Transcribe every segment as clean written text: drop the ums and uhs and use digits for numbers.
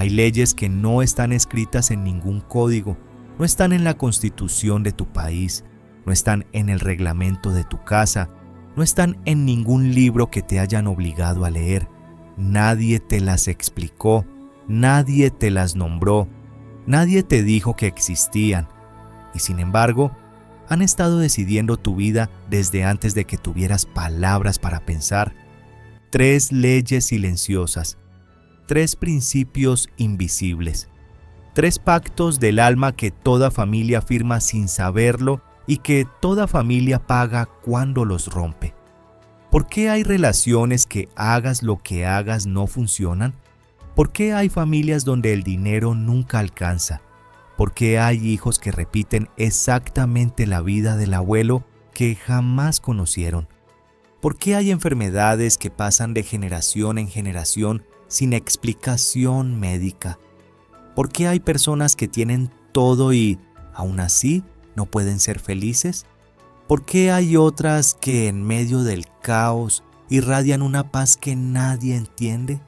Hay leyes que no están escritas en ningún código, no están en la constitución de tu país, no están en el reglamento de tu casa, no están en ningún libro que te hayan obligado a leer. Nadie te las explicó, nadie te las nombró, nadie te dijo que existían. Y sin embargo, han estado decidiendo tu vida desde antes de que tuvieras palabras para pensar. 3 leyes silenciosas, 3 principios invisibles, 3 pactos del alma que toda familia firma sin saberlo y que toda familia paga cuando los rompe. ¿Por qué hay relaciones que hagas lo que hagas no funcionan? ¿Por qué hay familias donde el dinero nunca alcanza? ¿Por qué hay hijos que repiten exactamente la vida del abuelo que jamás conocieron? ¿Por qué hay enfermedades que pasan de generación en generación sin explicación médica? ¿Por qué hay personas que tienen todo y, aún así, no pueden ser felices? ¿Por qué hay otras que en medio del caos irradian una paz que nadie entiende?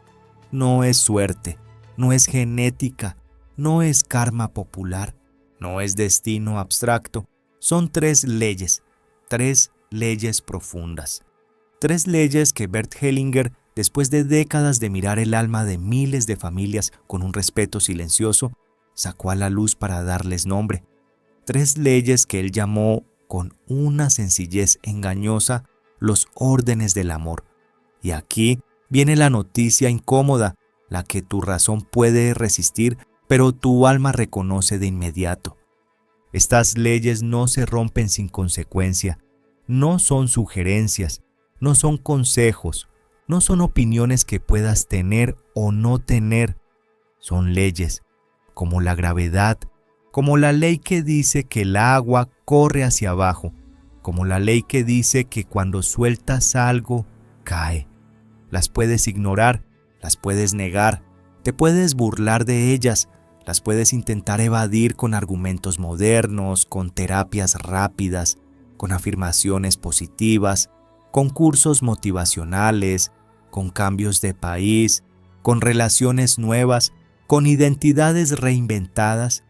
No es suerte, no es genética, no es karma popular, no es destino abstracto. Son 3 leyes, 3 leyes profundas. 3 leyes que Bert Hellinger, después de décadas de mirar el alma de miles de familias con un respeto silencioso, sacó a la luz para darles nombre. 3 leyes que él llamó, con una sencillez engañosa, los órdenes del amor. Y aquí viene la noticia incómoda, la que tu razón puede resistir, pero tu alma reconoce de inmediato. Estas leyes no se rompen sin consecuencia, no son sugerencias, no son consejos, no son opiniones que puedas tener o no tener. Son leyes, como la gravedad, como la ley que dice que el agua corre hacia abajo, como la ley que dice que cuando sueltas algo, cae. Las puedes ignorar, las puedes negar, te puedes burlar de ellas, las puedes intentar evadir con argumentos modernos, con terapias rápidas, con afirmaciones positivas, con cursos motivacionales, con cambios de país, con relaciones nuevas, con identidades reinventadas.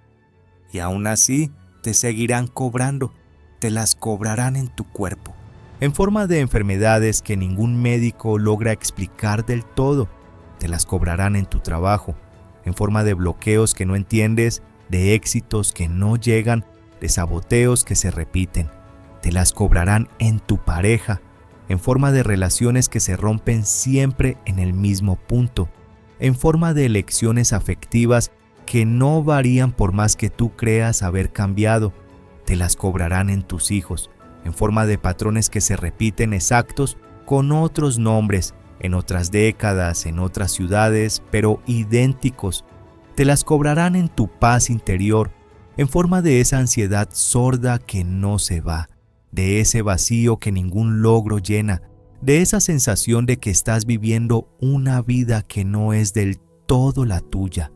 Y aún así, te seguirán cobrando, te las cobrarán en tu cuerpo, en forma de enfermedades que ningún médico logra explicar del todo. Te las cobrarán en tu trabajo, en forma de bloqueos que no entiendes, de éxitos que no llegan, de saboteos que se repiten. Te las cobrarán en tu pareja, en forma de relaciones que se rompen siempre en el mismo punto, en forma de elecciones afectivas que no varían por más que tú creas haber cambiado. Te las cobrarán en tus hijos, en forma de patrones que se repiten exactos con otros nombres, en otras décadas, en otras ciudades, pero idénticos. Te las cobrarán en tu paz interior, en forma de esa ansiedad sorda que no se va, de ese vacío que ningún logro llena, de esa sensación de que estás viviendo una vida que no es del todo la tuya.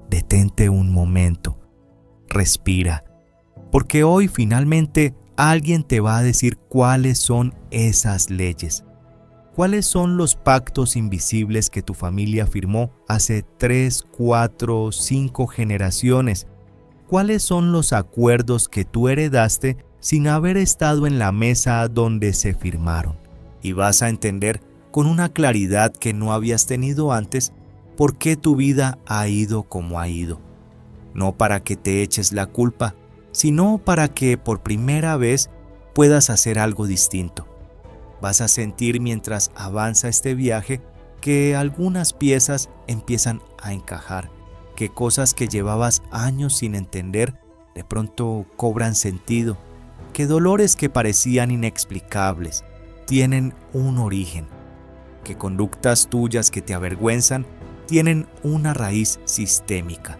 Detente un momento, respira, porque hoy finalmente alguien te va a decir cuáles son esas leyes. ¿Cuáles son los pactos invisibles que tu familia firmó hace 3, 4, 5 generaciones? ¿Cuáles son los acuerdos que tú heredaste sin haber estado en la mesa donde se firmaron? Y vas a entender con una claridad que no habías tenido antes por qué tu vida ha ido como ha ido. No para que te eches la culpa, sino para que por primera vez puedas hacer algo distinto. Vas a sentir mientras avanza este viaje que algunas piezas empiezan a encajar, que cosas que llevabas años sin entender de pronto cobran sentido, que dolores que parecían inexplicables tienen un origen, que conductas tuyas que te avergüenzan tienen una raíz sistémica.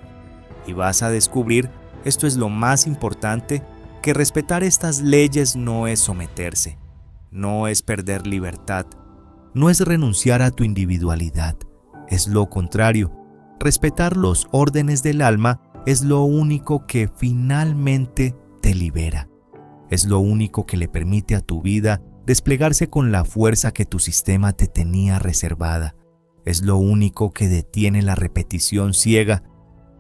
Y vas a descubrir, esto es lo más importante, que respetar estas leyes no es someterse. No es perder libertad, no es renunciar a tu individualidad, es lo contrario. Respetar los órdenes del alma es lo único que finalmente te libera. Es lo único que le permite a tu vida desplegarse con la fuerza que tu sistema te tenía reservada. Es lo único que detiene la repetición ciega.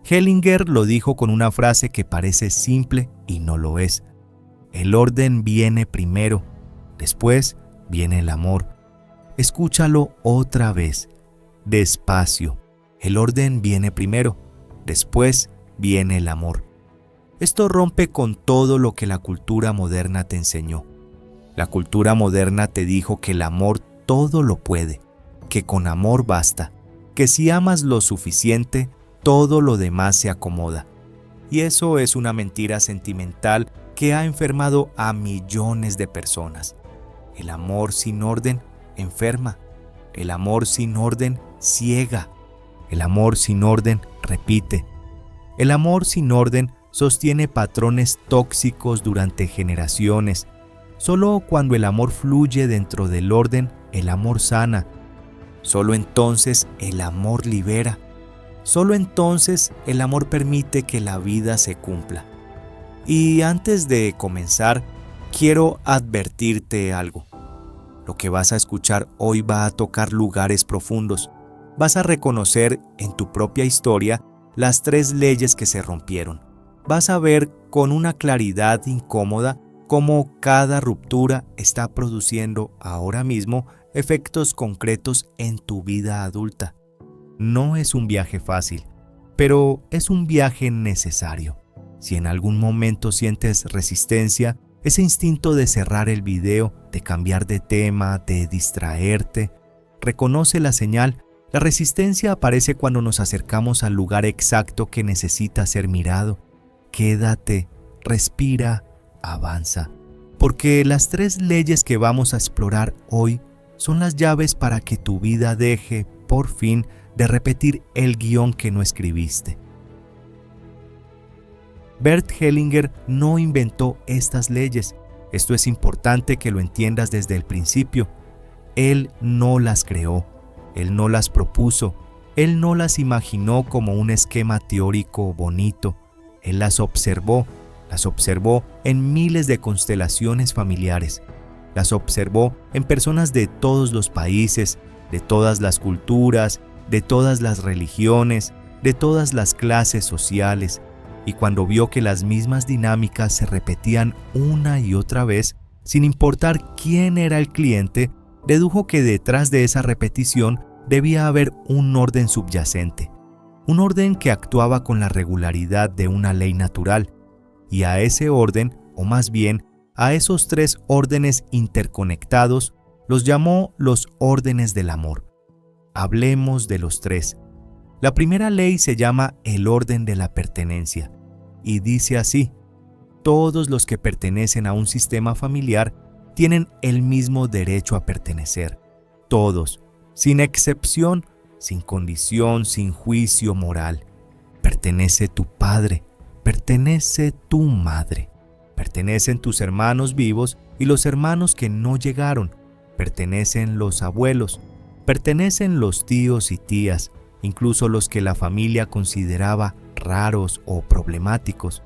Hellinger lo dijo con una frase que parece simple y no lo es. El orden viene primero, después viene el amor. Escúchalo otra vez, despacio. El orden viene primero, después viene el amor. Esto rompe con todo lo que la cultura moderna te enseñó. La cultura moderna te dijo que el amor todo lo puede, que con amor basta, que si amas lo suficiente, todo lo demás se acomoda. Y eso es una mentira sentimental que ha enfermado a millones de personas. El amor sin orden enferma. El amor sin orden ciega. El amor sin orden repite. El amor sin orden sostiene patrones tóxicos durante generaciones. Solo cuando el amor fluye dentro del orden, el amor sana. Solo entonces el amor libera. Solo entonces el amor permite que la vida se cumpla. Y antes de comenzar, quiero advertirte algo. Lo que vas a escuchar hoy va a tocar lugares profundos. Vas a reconocer en tu propia historia las 3 leyes que se rompieron. Vas a ver con una claridad incómoda cómo cada ruptura está produciendo ahora mismo efectos concretos en tu vida adulta. No es un viaje fácil, pero es un viaje necesario. Si en algún momento sientes resistencia, ese instinto de cerrar el video, de cambiar de tema, de distraerte, reconoce la señal. La resistencia aparece cuando nos acercamos al lugar exacto que necesita ser mirado. Quédate, respira, avanza. Porque las 3 leyes que vamos a explorar hoy son las llaves para que tu vida deje, por fin, de repetir el guión que no escribiste. Bert Hellinger no inventó estas leyes. Esto es importante que lo entiendas desde el principio. Él no las creó, él no las propuso, él no las imaginó como un esquema teórico bonito. Él las observó en miles de constelaciones familiares. Las observó en personas de todos los países, de todas las culturas, de todas las religiones, de todas las clases sociales. Y cuando vio que las mismas dinámicas se repetían una y otra vez, sin importar quién era el cliente, dedujo que detrás de esa repetición debía haber un orden subyacente, un orden que actuaba con la regularidad de una ley natural, y a ese orden, o más bien, a esos 3 órdenes interconectados, los llamó los órdenes del amor. Hablemos de los 3. La primera ley se llama el orden de la pertenencia, y dice así: todos los que pertenecen a un sistema familiar tienen el mismo derecho a pertenecer. Todos, sin excepción, sin condición, sin juicio moral. Pertenece tu padre, pertenece tu madre, pertenecen tus hermanos vivos y los hermanos que no llegaron, pertenecen los abuelos, pertenecen los tíos y tías, incluso los que la familia consideraba raros o problemáticos.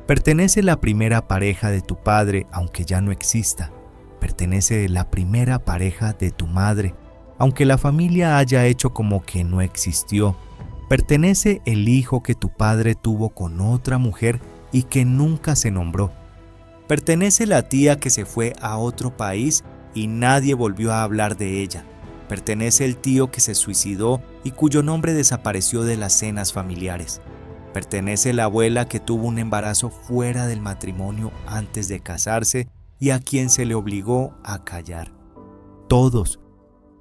Pertenece la primera pareja de tu padre, aunque ya no exista. Pertenece la primera pareja de tu madre, aunque la familia haya hecho como que no existió. Pertenece el hijo que tu padre tuvo con otra mujer y que nunca se nombró. Pertenece la tía que se fue a otro país y nadie volvió a hablar de ella. Pertenece el tío que se suicidó y cuyo nombre desapareció de las cenas familiares. Pertenece la abuela que tuvo un embarazo fuera del matrimonio antes de casarse y a quien se le obligó a callar. Todos.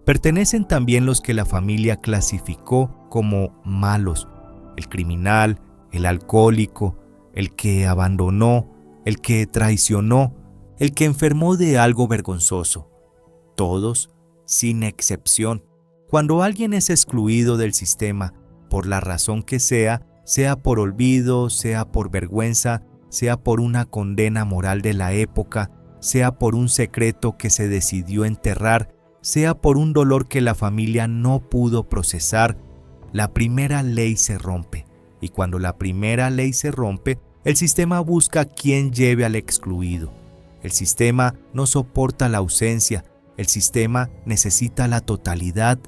Pertenecen también los que la familia clasificó como malos: el criminal, el alcohólico, el que abandonó, el que traicionó, el que enfermó de algo vergonzoso. Todos, sin excepción. Cuando alguien es excluido del sistema, por la razón que sea por olvido, sea por vergüenza, sea por una condena moral de la época, sea por un secreto que se decidió enterrar, sea por un dolor que la familia no pudo procesar, la primera ley se rompe. Y cuando la primera ley se rompe, el sistema busca quién lleve al excluido. El sistema no soporta la ausencia, el sistema necesita la totalidad,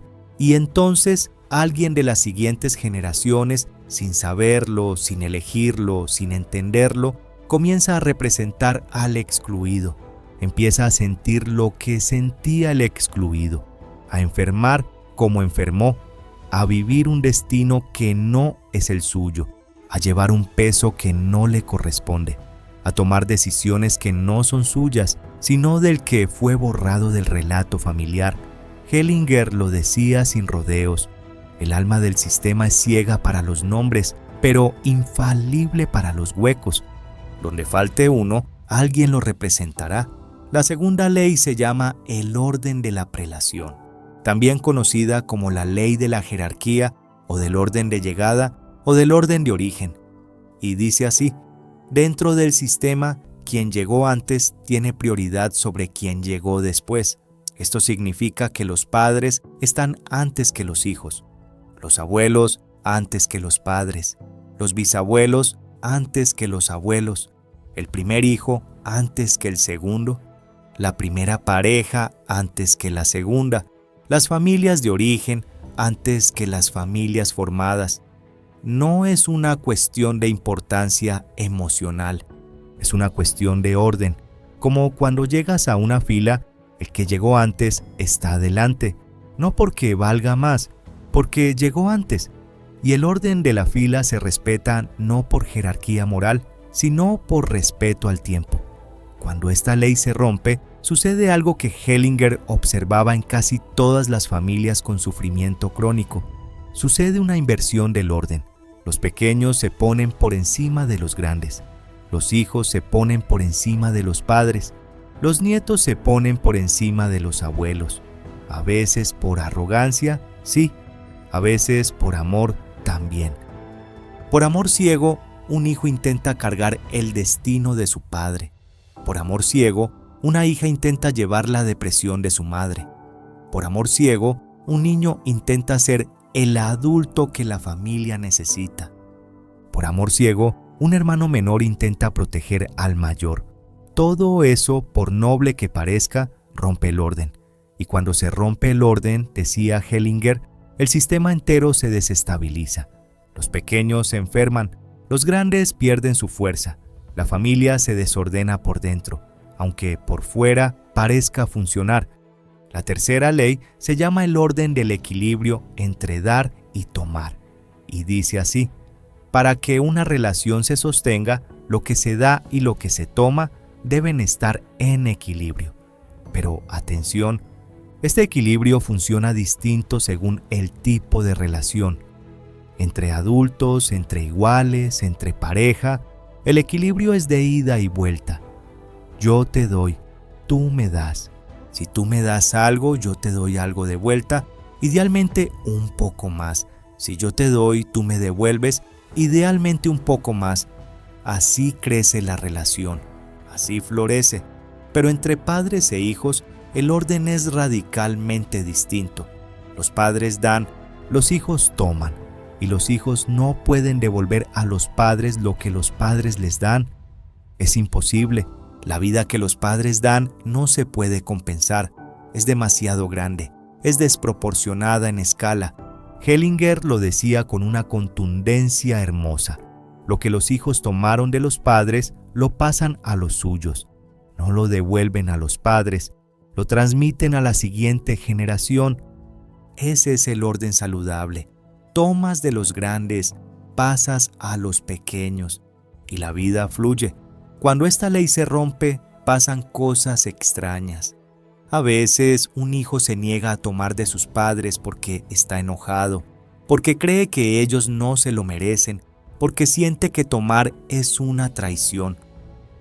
Y entonces alguien de las siguientes generaciones, sin saberlo, sin elegirlo, sin entenderlo, comienza a representar al excluido. Empieza a sentir lo que sentía el excluido, a enfermar como enfermó, a vivir un destino que no es el suyo, a llevar un peso que no le corresponde, a tomar decisiones que no son suyas, sino del que fue borrado del relato familiar. Hellinger lo decía sin rodeos: el alma del sistema es ciega para los nombres, pero infalible para los huecos. Donde falte uno, alguien lo representará. La segunda ley se llama el orden de la prelación, también conocida como la ley de la jerarquía, o del orden de llegada, o del orden de origen. Y dice así: dentro del sistema, quien llegó antes tiene prioridad sobre quien llegó después. Esto significa que los padres están antes que los hijos, los abuelos antes que los padres, los bisabuelos antes que los abuelos, el primer hijo antes que el segundo, la primera pareja antes que la segunda, las familias de origen antes que las familias formadas. No es una cuestión de importancia emocional, es una cuestión de orden. Como cuando llegas a una fila, el que llegó antes está adelante, no porque valga más, porque llegó antes. Y el orden de la fila se respeta no por jerarquía moral, sino por respeto al tiempo. Cuando esta ley se rompe, sucede algo que Hellinger observaba en casi todas las familias con sufrimiento crónico. Sucede una inversión del orden. Los pequeños se ponen por encima de los grandes. Los hijos se ponen por encima de los padres. Los nietos se ponen por encima de los abuelos. A veces por arrogancia, sí. A veces por amor también. Por amor ciego, un hijo intenta cargar el destino de su padre. Por amor ciego, una hija intenta llevar la depresión de su madre. Por amor ciego, un niño intenta ser el adulto que la familia necesita. Por amor ciego, un hermano menor intenta proteger al mayor. Todo eso, por noble que parezca, rompe el orden. Y cuando se rompe el orden, decía Hellinger, el sistema entero se desestabiliza. Los pequeños se enferman, los grandes pierden su fuerza, la familia se desordena por dentro, aunque por fuera parezca funcionar. La tercera ley se llama el orden del equilibrio entre dar y tomar, y dice así: para que una relación se sostenga, lo que se da y lo que se toma deben estar en equilibrio. Pero atención, este equilibrio funciona distinto según el tipo de relación. Entre adultos, entre iguales, entre pareja, el equilibrio es de ida y vuelta. Yo te doy, tú me das. Si tú me das algo, yo te doy algo de vuelta, idealmente un poco más. Si yo te doy, tú me devuelves, idealmente un poco más. Así crece la relación, así florece. Pero entre padres e hijos, el orden es radicalmente distinto. Los padres dan, los hijos toman, y los hijos no pueden devolver a los padres lo que los padres les dan. Es imposible. La vida que los padres dan no se puede compensar. Es demasiado grande, es desproporcionada en escala. Hellinger lo decía con una contundencia hermosa. Lo que los hijos tomaron de los padres lo pasan a los suyos. No lo devuelven a los padres, lo transmiten a la siguiente generación. Ese es el orden saludable. Tomas de los grandes, pasas a los pequeños, y la vida fluye. Cuando esta ley se rompe, pasan cosas extrañas. A veces un hijo se niega a tomar de sus padres porque está enojado, porque cree que ellos no se lo merecen, porque siente que tomar es una traición.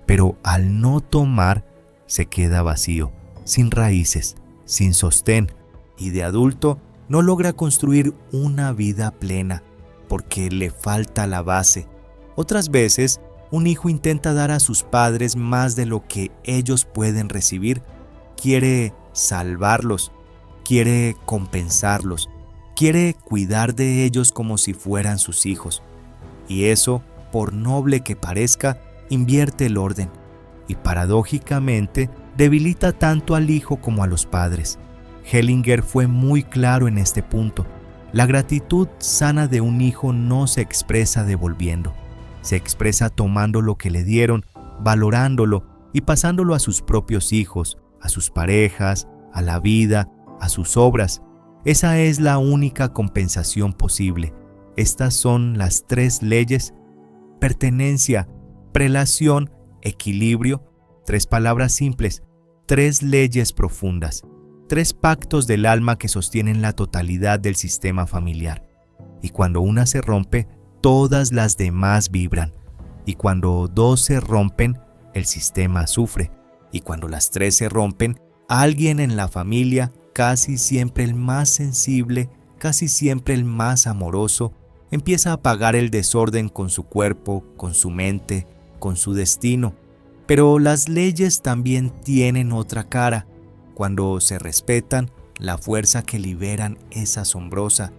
Pero al no tomar, se queda vacío, sin raíces, sin sostén, y de adulto no logra construir una vida plena, porque le falta la base. Otras veces, un hijo intenta dar a sus padres más de lo que ellos pueden recibir. Quiere salvarlos, quiere compensarlos, quiere cuidar de ellos como si fueran sus hijos. Y eso, por noble que parezca, invierte el orden y paradójicamente debilita tanto al hijo como a los padres. Hellinger fue muy claro en este punto. La gratitud sana de un hijo no se expresa devolviendo, se expresa tomando lo que le dieron, valorándolo y pasándolo a sus propios hijos, a sus parejas, a la vida, a sus obras. Esa es la única compensación posible. Estas son las 3 leyes: pertenencia, prelación, equilibrio. 3 palabras simples, 3 leyes profundas, 3 pactos del alma que sostienen la totalidad del sistema familiar. Y cuando una se rompe, todas las demás vibran. Y cuando 2 se rompen, el sistema sufre. Y cuando las 3 se rompen, alguien en la familia, casi siempre el más sensible, casi siempre el más amoroso, empieza a apagar el desorden con su cuerpo, con su mente, con su destino. Pero las leyes también tienen otra cara. Cuando se respetan, la fuerza que liberan es asombrosa.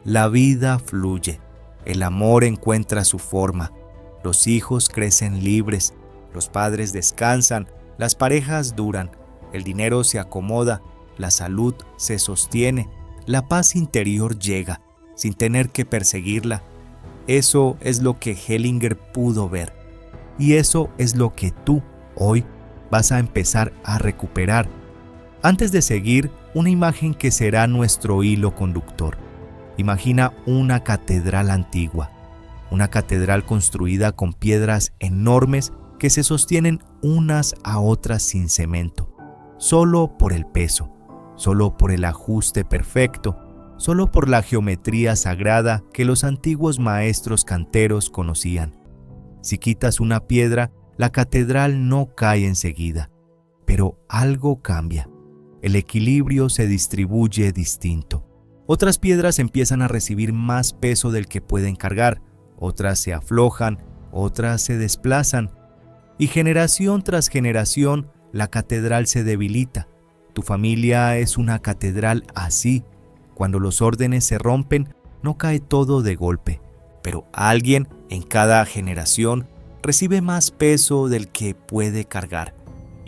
La vida fluye, el amor encuentra su forma, los hijos crecen libres, los padres descansan, las parejas duran, el dinero se acomoda, la salud se sostiene, la paz interior llega, sin tener que perseguirla. Eso es lo que Hellinger pudo ver. Y eso es lo que tú, hoy, vas a empezar a recuperar. Antes de seguir, una imagen que será nuestro hilo conductor. Imagina una catedral antigua, una catedral construida con piedras enormes que se sostienen unas a otras sin cemento, solo por el peso, solo por el ajuste perfecto, solo por la geometría sagrada que los antiguos maestros canteros conocían. Si quitas una piedra, la catedral no cae enseguida, pero algo cambia. El equilibrio se distribuye distinto. Otras piedras empiezan a recibir más peso del que pueden cargar, otras se aflojan, otras se desplazan, y generación tras generación la catedral se debilita. Tu familia es una catedral así. Cuando los órdenes se rompen, no cae todo de golpe, pero alguien en cada generación recibe más peso del que puede cargar,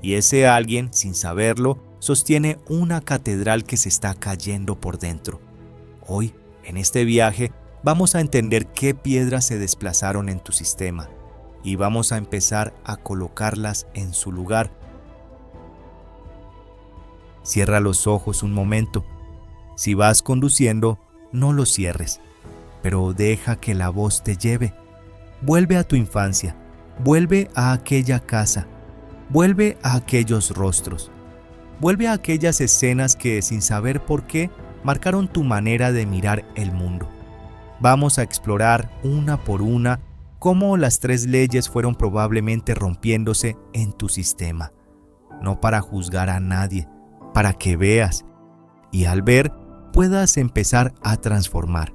y ese alguien, sin saberlo, sostiene una catedral que se está cayendo por dentro. Hoy, en este viaje, vamos a entender qué piedras se desplazaron en tu sistema y vamos a empezar a colocarlas en su lugar. Cierra los ojos un momento. Si vas conduciendo, no los cierres, pero deja que la voz te lleve. Vuelve a tu infancia, vuelve a aquella casa, vuelve a aquellos rostros, vuelve a aquellas escenas que, sin saber por qué, marcaron tu manera de mirar el mundo. Vamos a explorar una por una cómo las 3 leyes fueron probablemente rompiéndose en tu sistema. No para juzgar a nadie, para que veas, y al ver puedas empezar a transformar.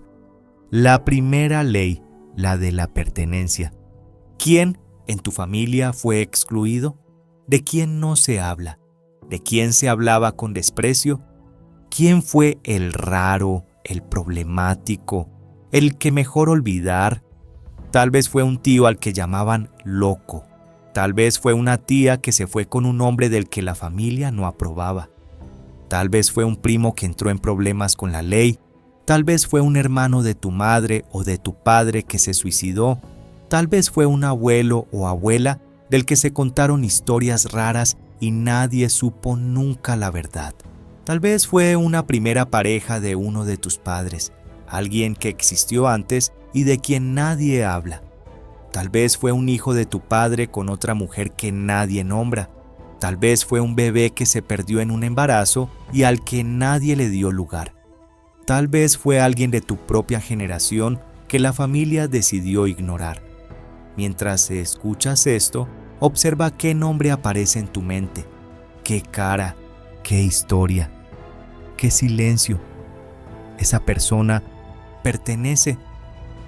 La primera ley, la de la pertenencia. ¿Quién en tu familia fue excluido? ¿De quién no se habla? ¿De quién se hablaba con desprecio? ¿Quién fue el raro, el problemático, el que mejor olvidar? Tal vez fue un tío al que llamaban loco. Tal vez fue una tía que se fue con un hombre del que la familia no aprobaba. Tal vez fue un primo que entró en problemas con la ley. Tal vez fue un hermano de tu madre o de tu padre que se suicidó. Tal vez fue un abuelo o abuela del que se contaron historias raras y nadie supo nunca la verdad. Tal vez fue una primera pareja de uno de tus padres, alguien que existió antes y de quien nadie habla. Tal vez fue un hijo de tu padre con otra mujer que nadie nombra. Tal vez fue un bebé que se perdió en un embarazo y al que nadie le dio lugar. Tal vez fue alguien de tu propia generación que la familia decidió ignorar. Mientras escuchas esto, observa qué nombre aparece en tu mente, qué cara, qué historia, qué silencio. Esa persona pertenece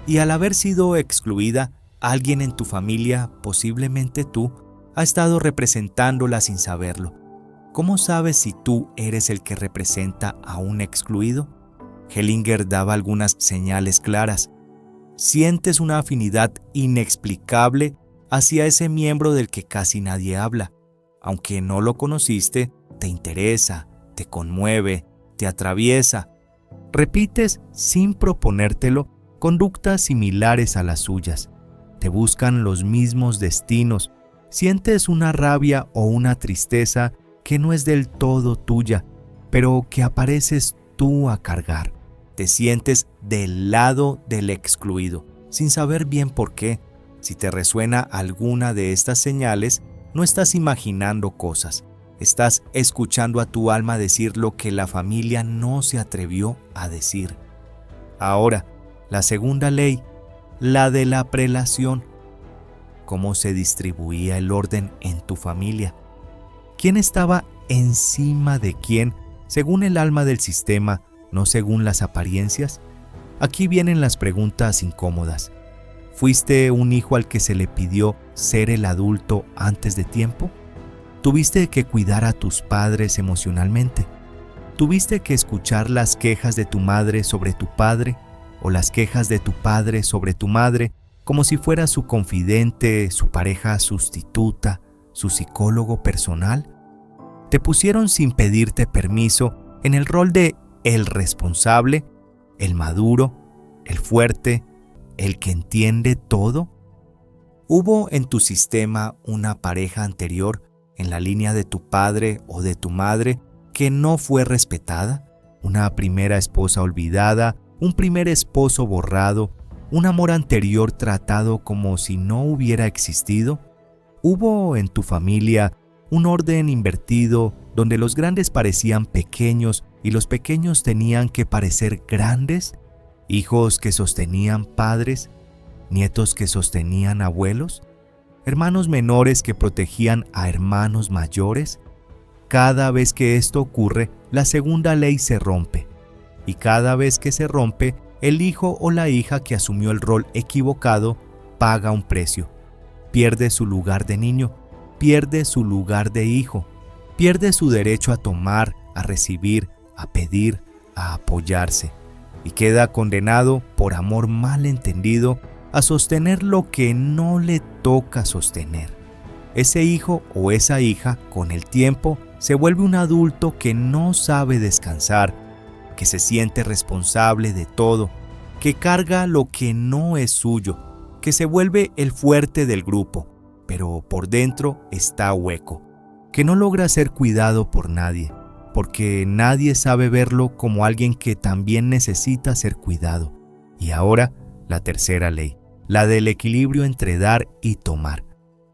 y al haber sido excluida, alguien en tu familia, posiblemente tú, ha estado representándola sin saberlo. ¿Cómo sabes si tú eres el que representa a un excluido? Hellinger daba algunas señales claras. Sientes una afinidad inexplicable hacia ese miembro del que casi nadie habla. Aunque no lo conociste, te interesa, te conmueve, te atraviesa. Repites, sin proponértelo, conductas similares a las suyas. Te buscan los mismos destinos. Sientes una rabia o una tristeza que no es del todo tuya, pero que apareces tú a cargar. Te sientes del lado del excluido, sin saber bien por qué. Si te resuena alguna de estas señales, no estás imaginando cosas. Estás escuchando a tu alma decir lo que la familia no se atrevió a decir. Ahora, la segunda ley, la de la prelación. ¿Cómo se distribuía el orden en tu familia? ¿Quién estaba encima de quién, según el alma del sistema, no según las apariencias? Aquí vienen las preguntas incómodas. ¿Fuiste un hijo al que se le pidió ser el adulto antes de tiempo? ¿Tuviste que cuidar a tus padres emocionalmente? ¿Tuviste que escuchar las quejas de tu madre sobre tu padre o las quejas de tu padre sobre tu madre como si fuera su confidente, su pareja sustituta, su psicólogo personal? ¿Te pusieron sin pedirte permiso en el rol de el responsable, el maduro, el fuerte, el que entiende todo? ¿Hubo en tu sistema una pareja anterior en la línea de tu padre o de tu madre que no fue respetada? ¿Una primera esposa olvidada, un primer esposo borrado, un amor anterior tratado como si no hubiera existido? ¿Hubo en tu familia un orden invertido donde los grandes parecían pequeños y los pequeños tenían que parecer grandes? ¿Hijos que sostenían padres? ¿Nietos que sostenían abuelos? ¿Hermanos menores que protegían a hermanos mayores? Cada vez que esto ocurre, la segunda ley se rompe. Y cada vez que se rompe, el hijo o la hija que asumió el rol equivocado paga un precio. Pierde su lugar de niño, pierde su lugar de hijo, pierde su derecho a tomar, a recibir, a pedir, a apoyarse. Y queda condenado, por amor mal entendido, a sostener lo que no le toca sostener. Ese hijo o esa hija, con el tiempo, se vuelve un adulto que no sabe descansar, que se siente responsable de todo, que carga lo que no es suyo, que se vuelve el fuerte del grupo, pero por dentro está hueco, que no logra ser cuidado por nadie, porque nadie sabe verlo como alguien que también necesita ser cuidado. Y ahora, la tercera ley, la del equilibrio entre dar y tomar.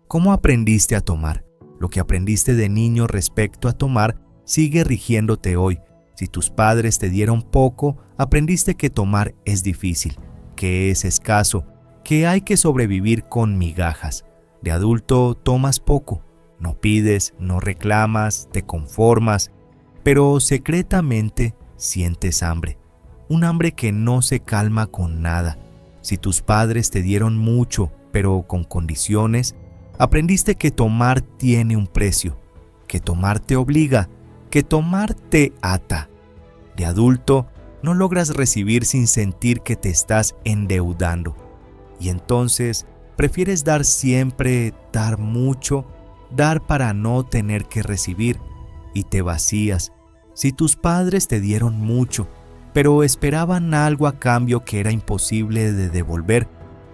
¿Cómo aprendiste a tomar? Lo que aprendiste de niño respecto a tomar sigue rigiéndote hoy. Si tus padres te dieron poco, aprendiste que tomar es difícil, que es escaso, que hay que sobrevivir con migajas. De adulto tomas poco, no pides, no reclamas, te conformas, pero secretamente sientes hambre. Un hambre que no se calma con nada. Si tus padres te dieron mucho, pero con condiciones, aprendiste que tomar tiene un precio, que tomar te obliga, que tomar te ata. De adulto, no logras recibir sin sentir que te estás endeudando. Y entonces, prefieres dar siempre, dar mucho, dar para no tener que recibir, y te vacías. Si tus padres te dieron mucho, pero esperaban algo a cambio que era imposible de devolver,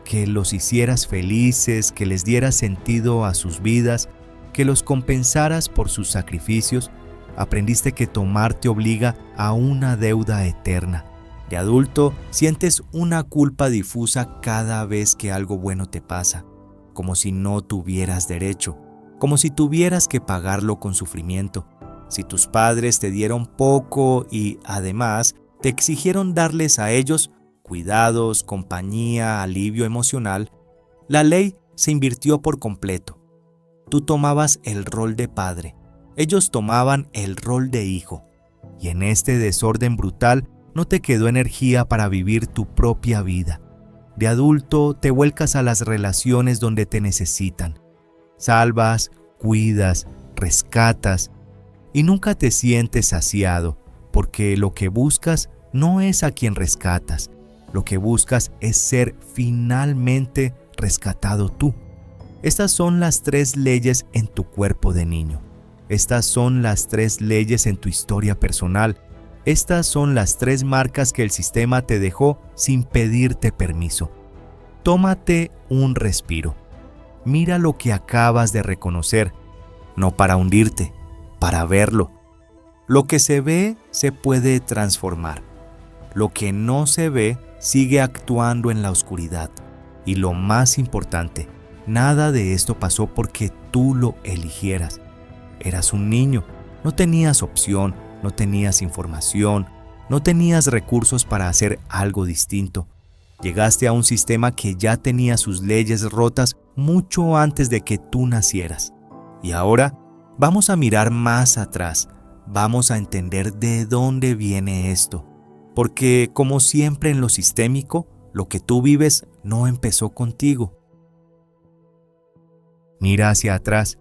que los hicieras felices, que les dieras sentido a sus vidas, que los compensaras por sus sacrificios, aprendiste que tomar te obliga a una deuda eterna. De adulto, sientes una culpa difusa cada vez que algo bueno te pasa, como si no tuvieras derecho, como si tuvieras que pagarlo con sufrimiento. Si tus padres te dieron poco y, además, te exigieron darles a ellos cuidados, compañía, alivio emocional, la ley se invirtió por completo. Tú tomabas el rol de padre, ellos tomaban el rol de hijo, y en este desorden brutal no te quedó energía para vivir tu propia vida. De adulto te vuelcas a las relaciones donde te necesitan. Salvas, cuidas, rescatas, y nunca te sientes saciado, porque lo que buscas no es a quien rescatas. Lo que buscas es ser finalmente rescatado tú. Estas son las 3 leyes en tu cuerpo de niño. Estas son las 3 leyes en tu historia personal. Estas son las 3 marcas que el sistema te dejó sin pedirte permiso. Tómate un respiro. Mira lo que acabas de reconocer, no para hundirte, para verlo. Lo que se ve se puede transformar. Lo que no se ve sigue actuando en la oscuridad. Y lo más importante, nada de esto pasó porque tú lo eligieras. Eras un niño, no tenías opción, no tenías información, no tenías recursos para hacer algo distinto. Llegaste a un sistema que ya tenía sus leyes rotas mucho antes de que tú nacieras. Y ahora vamos a mirar más atrás, vamos a entender de dónde viene esto. Porque como siempre en lo sistémico, lo que tú vives no empezó contigo. Mira hacia atrás,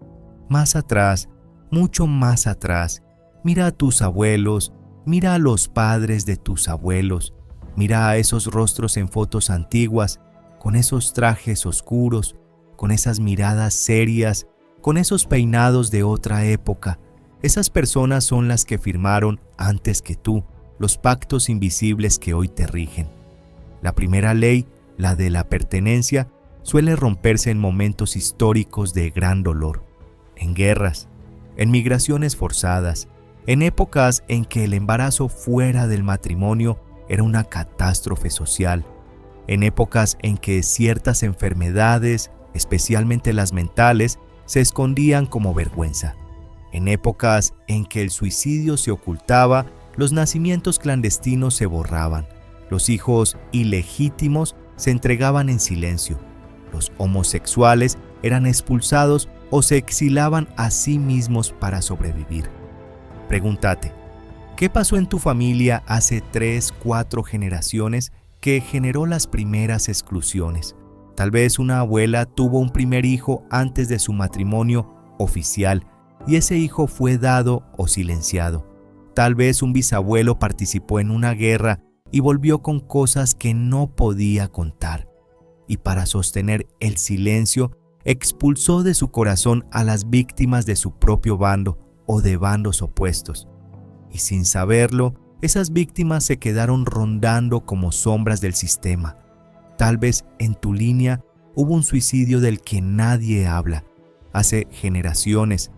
mucho más atrás. Mira a tus abuelos, mira a los padres de tus abuelos, mira a esos rostros en fotos antiguas, con esos trajes oscuros, con esas miradas serias, con esos peinados de otra época. Esas personas son las que firmaron antes que tú los pactos invisibles que hoy te rigen. La primera ley, la de la pertenencia, suele romperse en momentos históricos de gran dolor, en guerras, en migraciones forzadas, en épocas en que el embarazo fuera del matrimonio era una catástrofe social, en épocas en que ciertas enfermedades, especialmente las mentales, se escondían como vergüenza, en épocas en que el suicidio se ocultaba, los nacimientos clandestinos se borraban, los hijos ilegítimos se entregaban en silencio, los homosexuales eran expulsados o se exilaban a sí mismos para sobrevivir. Pregúntate, ¿qué pasó en tu familia hace 3, 4 generaciones que generó las primeras exclusiones? Tal vez una abuela tuvo un primer hijo antes de su matrimonio oficial y ese hijo fue dado o silenciado. Tal vez un bisabuelo participó en una guerra y volvió con cosas que no podía contar. Y para sostener el silencio, expulsó de su corazón a las víctimas de su propio bando o de bandos opuestos. Y sin saberlo, esas víctimas se quedaron rondando como sombras del sistema. Tal vez en tu línea hubo un suicidio del que nadie habla, hace generaciones,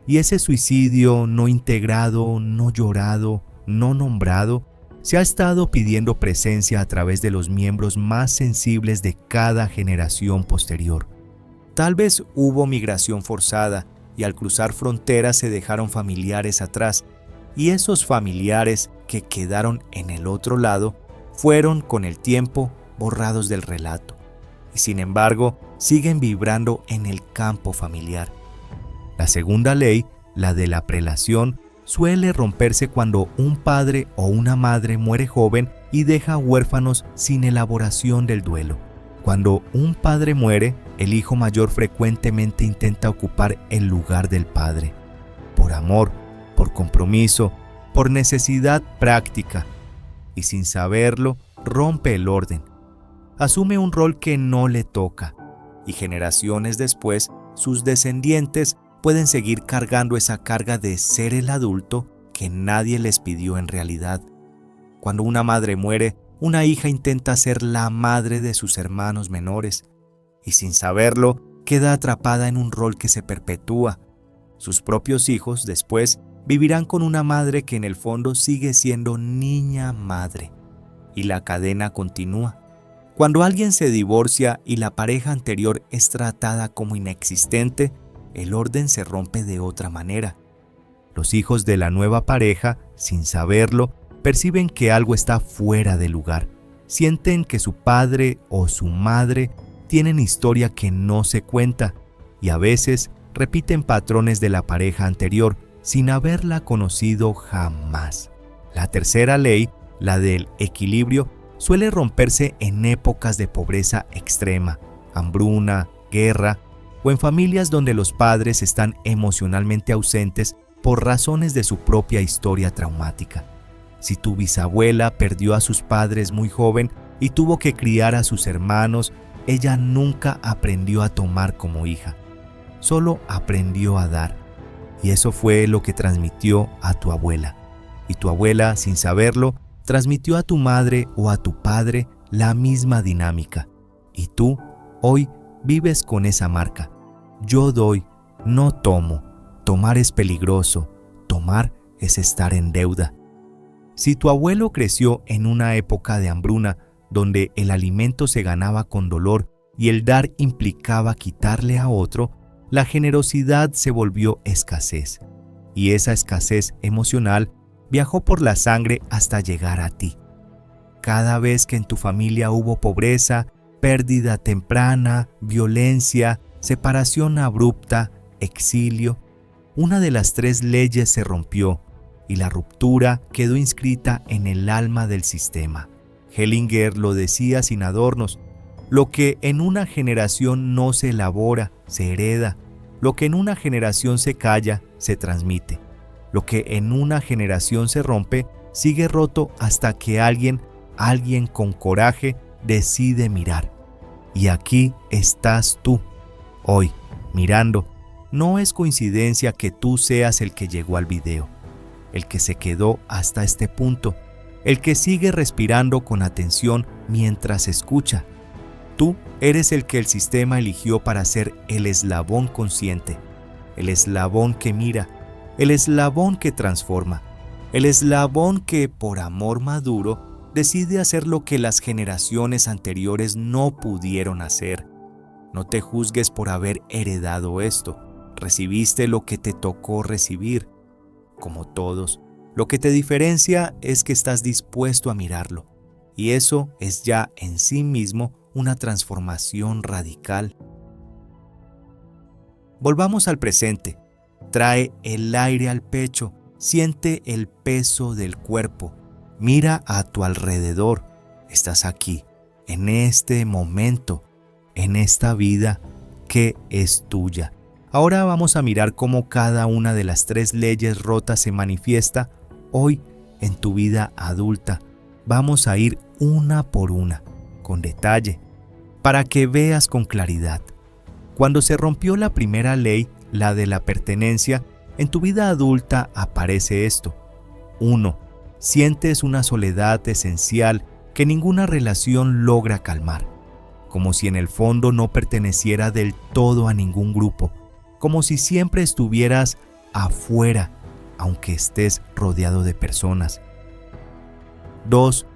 y ese suicidio no integrado, no llorado, no nombrado, se ha estado pidiendo presencia a través de los miembros más sensibles de cada generación posterior. Tal vez hubo migración forzada y al cruzar fronteras se dejaron familiares atrás, y esos familiares que quedaron en el otro lado fueron con el tiempo borrados del relato, y sin embargo siguen vibrando en el campo familiar. La segunda ley, la de la prelación, suele romperse cuando un padre o una madre muere joven y deja huérfanos sin elaboración del duelo. Cuando un padre muere, el hijo mayor frecuentemente intenta ocupar el lugar del padre, por amor, por compromiso, por necesidad práctica, y sin saberlo, rompe el orden. Asume un rol que no le toca, y generaciones después, sus descendientes pueden seguir cargando esa carga de ser el adulto que nadie les pidió en realidad. Cuando una madre muere, una hija intenta ser la madre de sus hermanos menores, y sin saberlo, queda atrapada en un rol que se perpetúa. Sus propios hijos, después, vivirán con una madre que en el fondo sigue siendo niña madre, y la cadena continúa. Cuando alguien se divorcia y la pareja anterior es tratada como inexistente, el orden se rompe de otra manera. Los hijos de la nueva pareja, sin saberlo, perciben que algo está fuera de lugar. Sienten que su padre o su madre tienen historia que no se cuenta y a veces repiten patrones de la pareja anterior sin haberla conocido jamás. La tercera ley, la del equilibrio, suele romperse en épocas de pobreza extrema, hambruna, guerra, o en familias donde los padres están emocionalmente ausentes por razones de su propia historia traumática. Si tu bisabuela perdió a sus padres muy joven y tuvo que criar a sus hermanos, ella nunca aprendió a tomar como hija, solo aprendió a dar. Y eso fue lo que transmitió a tu abuela. y tu abuela, sin saberlo, transmitió a tu madre o a tu padre la misma dinámica. Y tú, hoy, vives con esa marca. Yo doy, no tomo. Tomar es peligroso. Tomar es estar en deuda. Si tu abuelo creció en una época de hambruna, donde el alimento se ganaba con dolor y el dar implicaba quitarle a otro, la generosidad se volvió escasez. Y esa escasez emocional viajó por la sangre hasta llegar a ti. Cada vez que en tu familia hubo pobreza, pérdida temprana, violencia, separación abrupta, exilio, una de las 3 leyes se rompió y la ruptura quedó inscrita en el alma del sistema. Hellinger lo decía sin adornos: lo que en una generación no se elabora, se hereda. Lo que en una generación se calla, se transmite. Lo que en una generación se rompe, sigue roto hasta que alguien con coraje, decide mirar. Y aquí estás tú, hoy, mirando. No es coincidencia que tú seas el que llegó al video, el que se quedó hasta este punto, el que sigue respirando con atención mientras escucha. Tú eres el que el sistema eligió para ser el eslabón consciente, el eslabón que mira, el eslabón que transforma, el eslabón que, por amor maduro, decide hacer lo que las generaciones anteriores no pudieron hacer. No te juzgues por haber heredado esto. Recibiste lo que te tocó recibir. Como todos, lo que te diferencia es que estás dispuesto a mirarlo. Y eso es ya en sí mismo una transformación radical. Volvamos al presente. Trae el aire al pecho. Siente el peso del cuerpo. Mira a tu alrededor. Estás aquí, en este momento, en esta vida que es tuya. Ahora vamos a mirar cómo cada una de las 3 leyes rotas se manifiesta hoy en tu vida adulta. Vamos a ir una por una, con detalle, para que veas con claridad. Cuando se rompió la primera ley, la de la pertenencia, en tu vida adulta aparece esto. 1. Sientes una soledad esencial que ninguna relación logra calmar, como si en el fondo no perteneciera del todo a ningún grupo, como si siempre estuvieras afuera, aunque estés rodeado de personas. 2.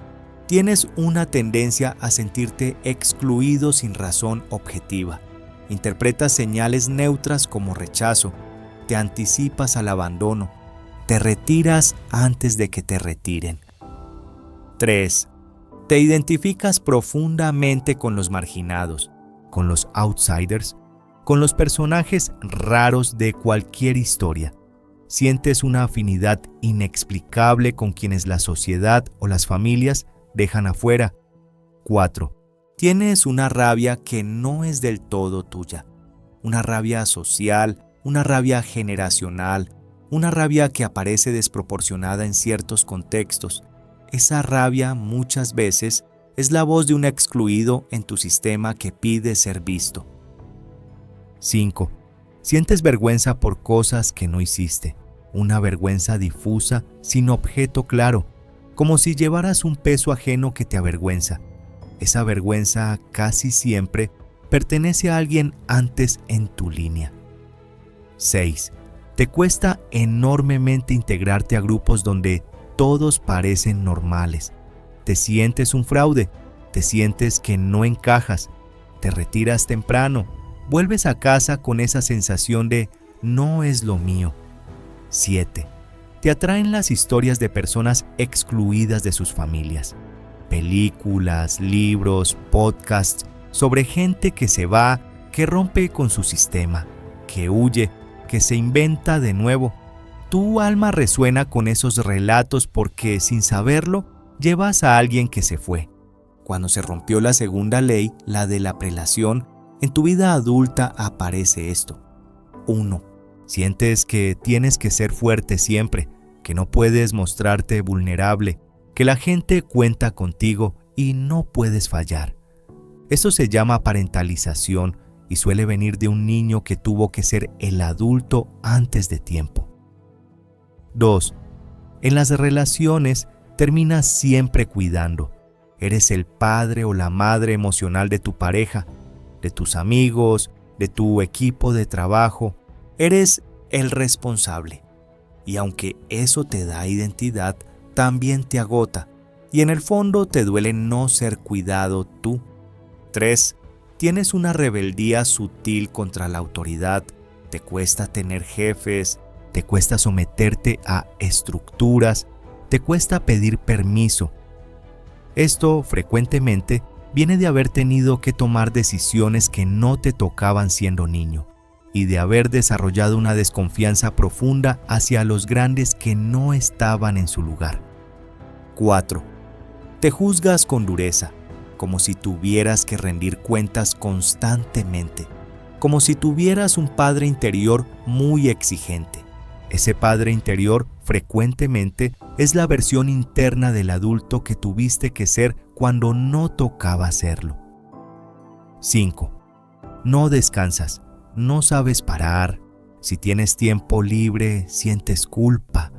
Tienes una tendencia a sentirte excluido sin razón objetiva. Interpretas señales neutras como rechazo, te anticipas al abandono, te retiras antes de que te retiren. 3. Te identificas profundamente con los marginados, con los outsiders, con los personajes raros de cualquier historia. Sientes una afinidad inexplicable con quienes la sociedad o las familias dejan afuera. 4. Tienes una rabia que no es del todo tuya. Una rabia social, una rabia generacional, una rabia que aparece desproporcionada en ciertos contextos. Esa rabia muchas veces es la voz de un excluido en tu sistema que pide ser visto. 5. Sientes vergüenza por cosas que no hiciste. Una vergüenza difusa, sin objeto claro, como si llevaras un peso ajeno que te avergüenza. Esa vergüenza casi siempre pertenece a alguien antes en tu línea. 6. Te cuesta enormemente integrarte a grupos donde todos parecen normales. Te sientes un fraude, te sientes que no encajas, te retiras temprano, vuelves a casa con esa sensación de no es lo mío. 7. Te atraen las historias de personas excluidas de sus familias. Películas, libros, podcasts sobre gente que se va, que rompe con su sistema, que huye, que se inventa de nuevo. Tu alma resuena con esos relatos porque, sin saberlo, llevas a alguien que se fue. Cuando se rompió la segunda ley, la de la prelación, en tu vida adulta aparece esto. 1. Sientes que tienes que ser fuerte siempre, que no puedes mostrarte vulnerable, que la gente cuenta contigo y no puedes fallar. Eso se llama parentalización y suele venir de un niño que tuvo que ser el adulto antes de tiempo. 2. En las relaciones terminas siempre cuidando. Eres el padre o la madre emocional de tu pareja, de tus amigos, de tu equipo de trabajo. Eres el responsable. Y aunque eso te da identidad, también te agota. Y en el fondo te duele no ser cuidado tú. 3. Tienes una rebeldía sutil contra la autoridad. Te cuesta tener jefes, te cuesta someterte a estructuras, te cuesta pedir permiso. Esto frecuentemente viene de haber tenido que tomar decisiones que no te tocaban siendo niño y de haber desarrollado una desconfianza profunda hacia los grandes que no estaban en su lugar. 4. Te juzgas con dureza, como si tuvieras que rendir cuentas constantemente, como si tuvieras un padre interior muy exigente. Ese padre interior frecuentemente es la versión interna del adulto que tuviste que ser cuando no tocaba serlo. 5. No descansas, no sabes parar. Si tienes tiempo libre, sientes culpa,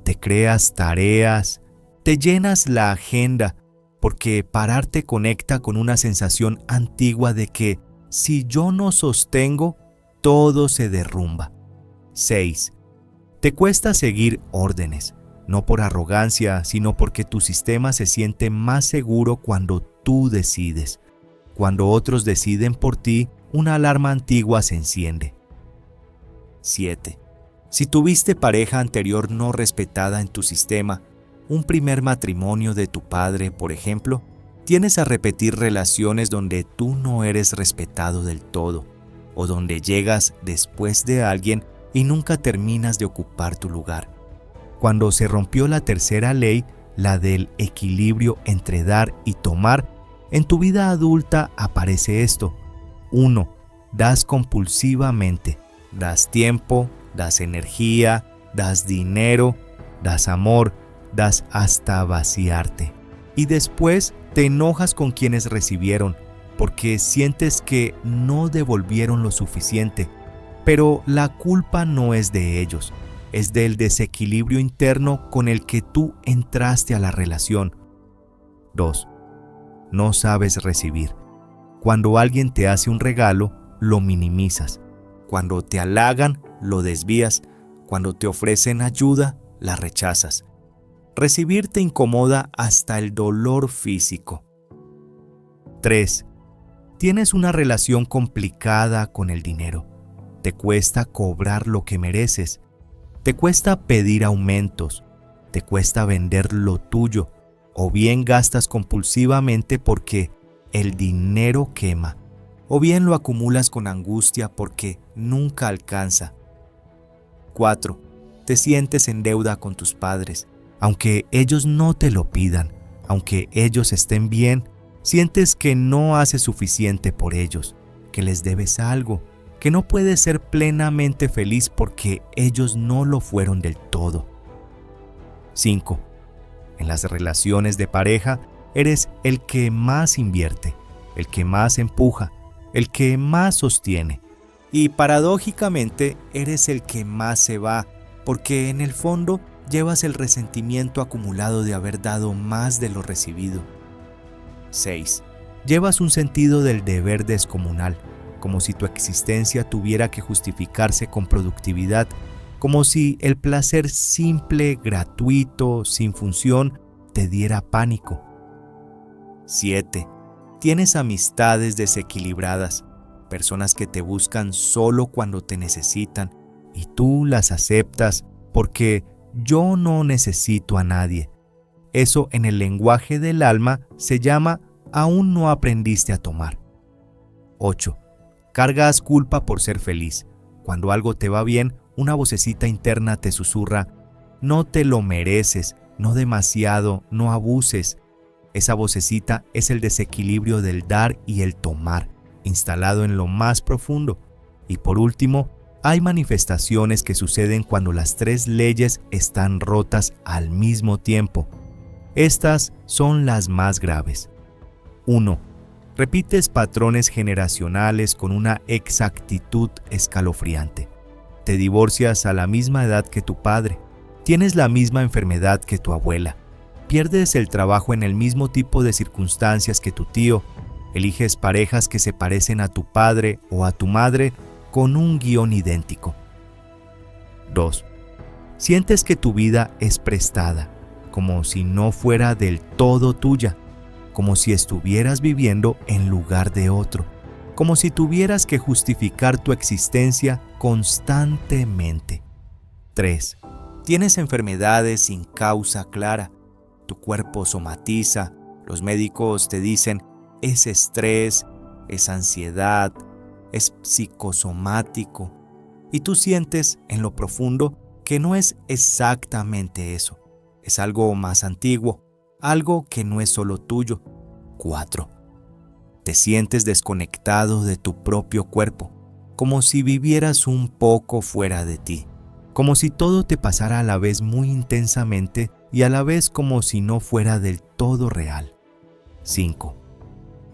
te creas tareas, te llenas la agenda, porque parar te conecta con una sensación antigua de que si yo no sostengo, todo se derrumba. 6. Te cuesta seguir órdenes, no por arrogancia, sino porque tu sistema se siente más seguro cuando tú decides. Cuando otros deciden por ti, una alarma antigua se enciende. 7. Si tuviste pareja anterior no respetada en tu sistema, un primer matrimonio de tu padre, por ejemplo, tienes a repetir relaciones donde tú no eres respetado del todo, o donde llegas después de alguien y nunca terminas de ocupar tu lugar. Cuando se rompió la tercera ley, la del equilibrio entre dar y tomar, en tu vida adulta aparece esto. 1. Das compulsivamente. Das tiempo, das energía, das dinero, das amor, das hasta vaciarte. Y después te enojas con quienes recibieron, porque sientes que no devolvieron lo suficiente. Pero la culpa no es de ellos, es del desequilibrio interno con el que tú entraste a la relación. 2. No sabes recibir. Cuando alguien te hace un regalo, lo minimizas. Cuando te halagan, lo desvías. Cuando te ofrecen ayuda, la rechazas. Recibir te incomoda hasta el dolor físico. 3. Tienes una relación complicada con el dinero. Te cuesta cobrar lo que mereces. Te cuesta pedir aumentos. Te cuesta vender lo tuyo. O bien gastas compulsivamente porque el dinero quema. O bien lo acumulas con angustia porque nunca alcanza. 4. Te sientes en deuda con tus padres. Aunque ellos no te lo pidan, aunque ellos estén bien, sientes que no haces suficiente por ellos, que les debes algo, que no puedes ser plenamente feliz porque ellos no lo fueron del todo. 5. En las relaciones de pareja, eres el que más invierte, el que más empuja, el que más sostiene. Y paradójicamente, eres el que más se va, porque en el fondo llevas el resentimiento acumulado de haber dado más de lo recibido. 6. Llevas un sentido del deber descomunal, como si tu existencia tuviera que justificarse con productividad, como si el placer simple, gratuito, sin función, te diera pánico. 7. Tienes amistades desequilibradas, personas que te buscan solo cuando te necesitan y tú las aceptas porque yo no necesito a nadie. Eso en el lenguaje del alma se llama aún no aprendiste a tomar. 8. Cargas culpa por ser feliz. Cuando algo te va bien, una vocecita interna te susurra, no te lo mereces, no demasiado, no abuses. Esa vocecita es el desequilibrio del dar y el tomar, instalado en lo más profundo. Y por último, hay manifestaciones que suceden cuando las 3 leyes están rotas al mismo tiempo. Estas son las más graves. 1. Repites patrones generacionales con una exactitud escalofriante. Te divorcias a la misma edad que tu padre. Tienes la misma enfermedad que tu abuela. Pierdes el trabajo en el mismo tipo de circunstancias que tu tío. Eliges parejas que se parecen a tu padre o a tu madre con un guión idéntico. 2. Sientes que tu vida es prestada, como si no fuera del todo tuya, como si estuvieras viviendo en lugar de otro, como si tuvieras que justificar tu existencia constantemente. 3. Tienes enfermedades sin causa clara. Tu cuerpo somatiza. Los médicos te dicen, es estrés, es ansiedad, es psicosomático. Y tú sientes en lo profundo que no es exactamente eso. Es algo más antiguo, algo que no es solo tuyo. 4. Te sientes desconectado de tu propio cuerpo, como si vivieras un poco fuera de ti, como si todo te pasara a la vez muy intensamente y a la vez como si no fuera del todo real. 5.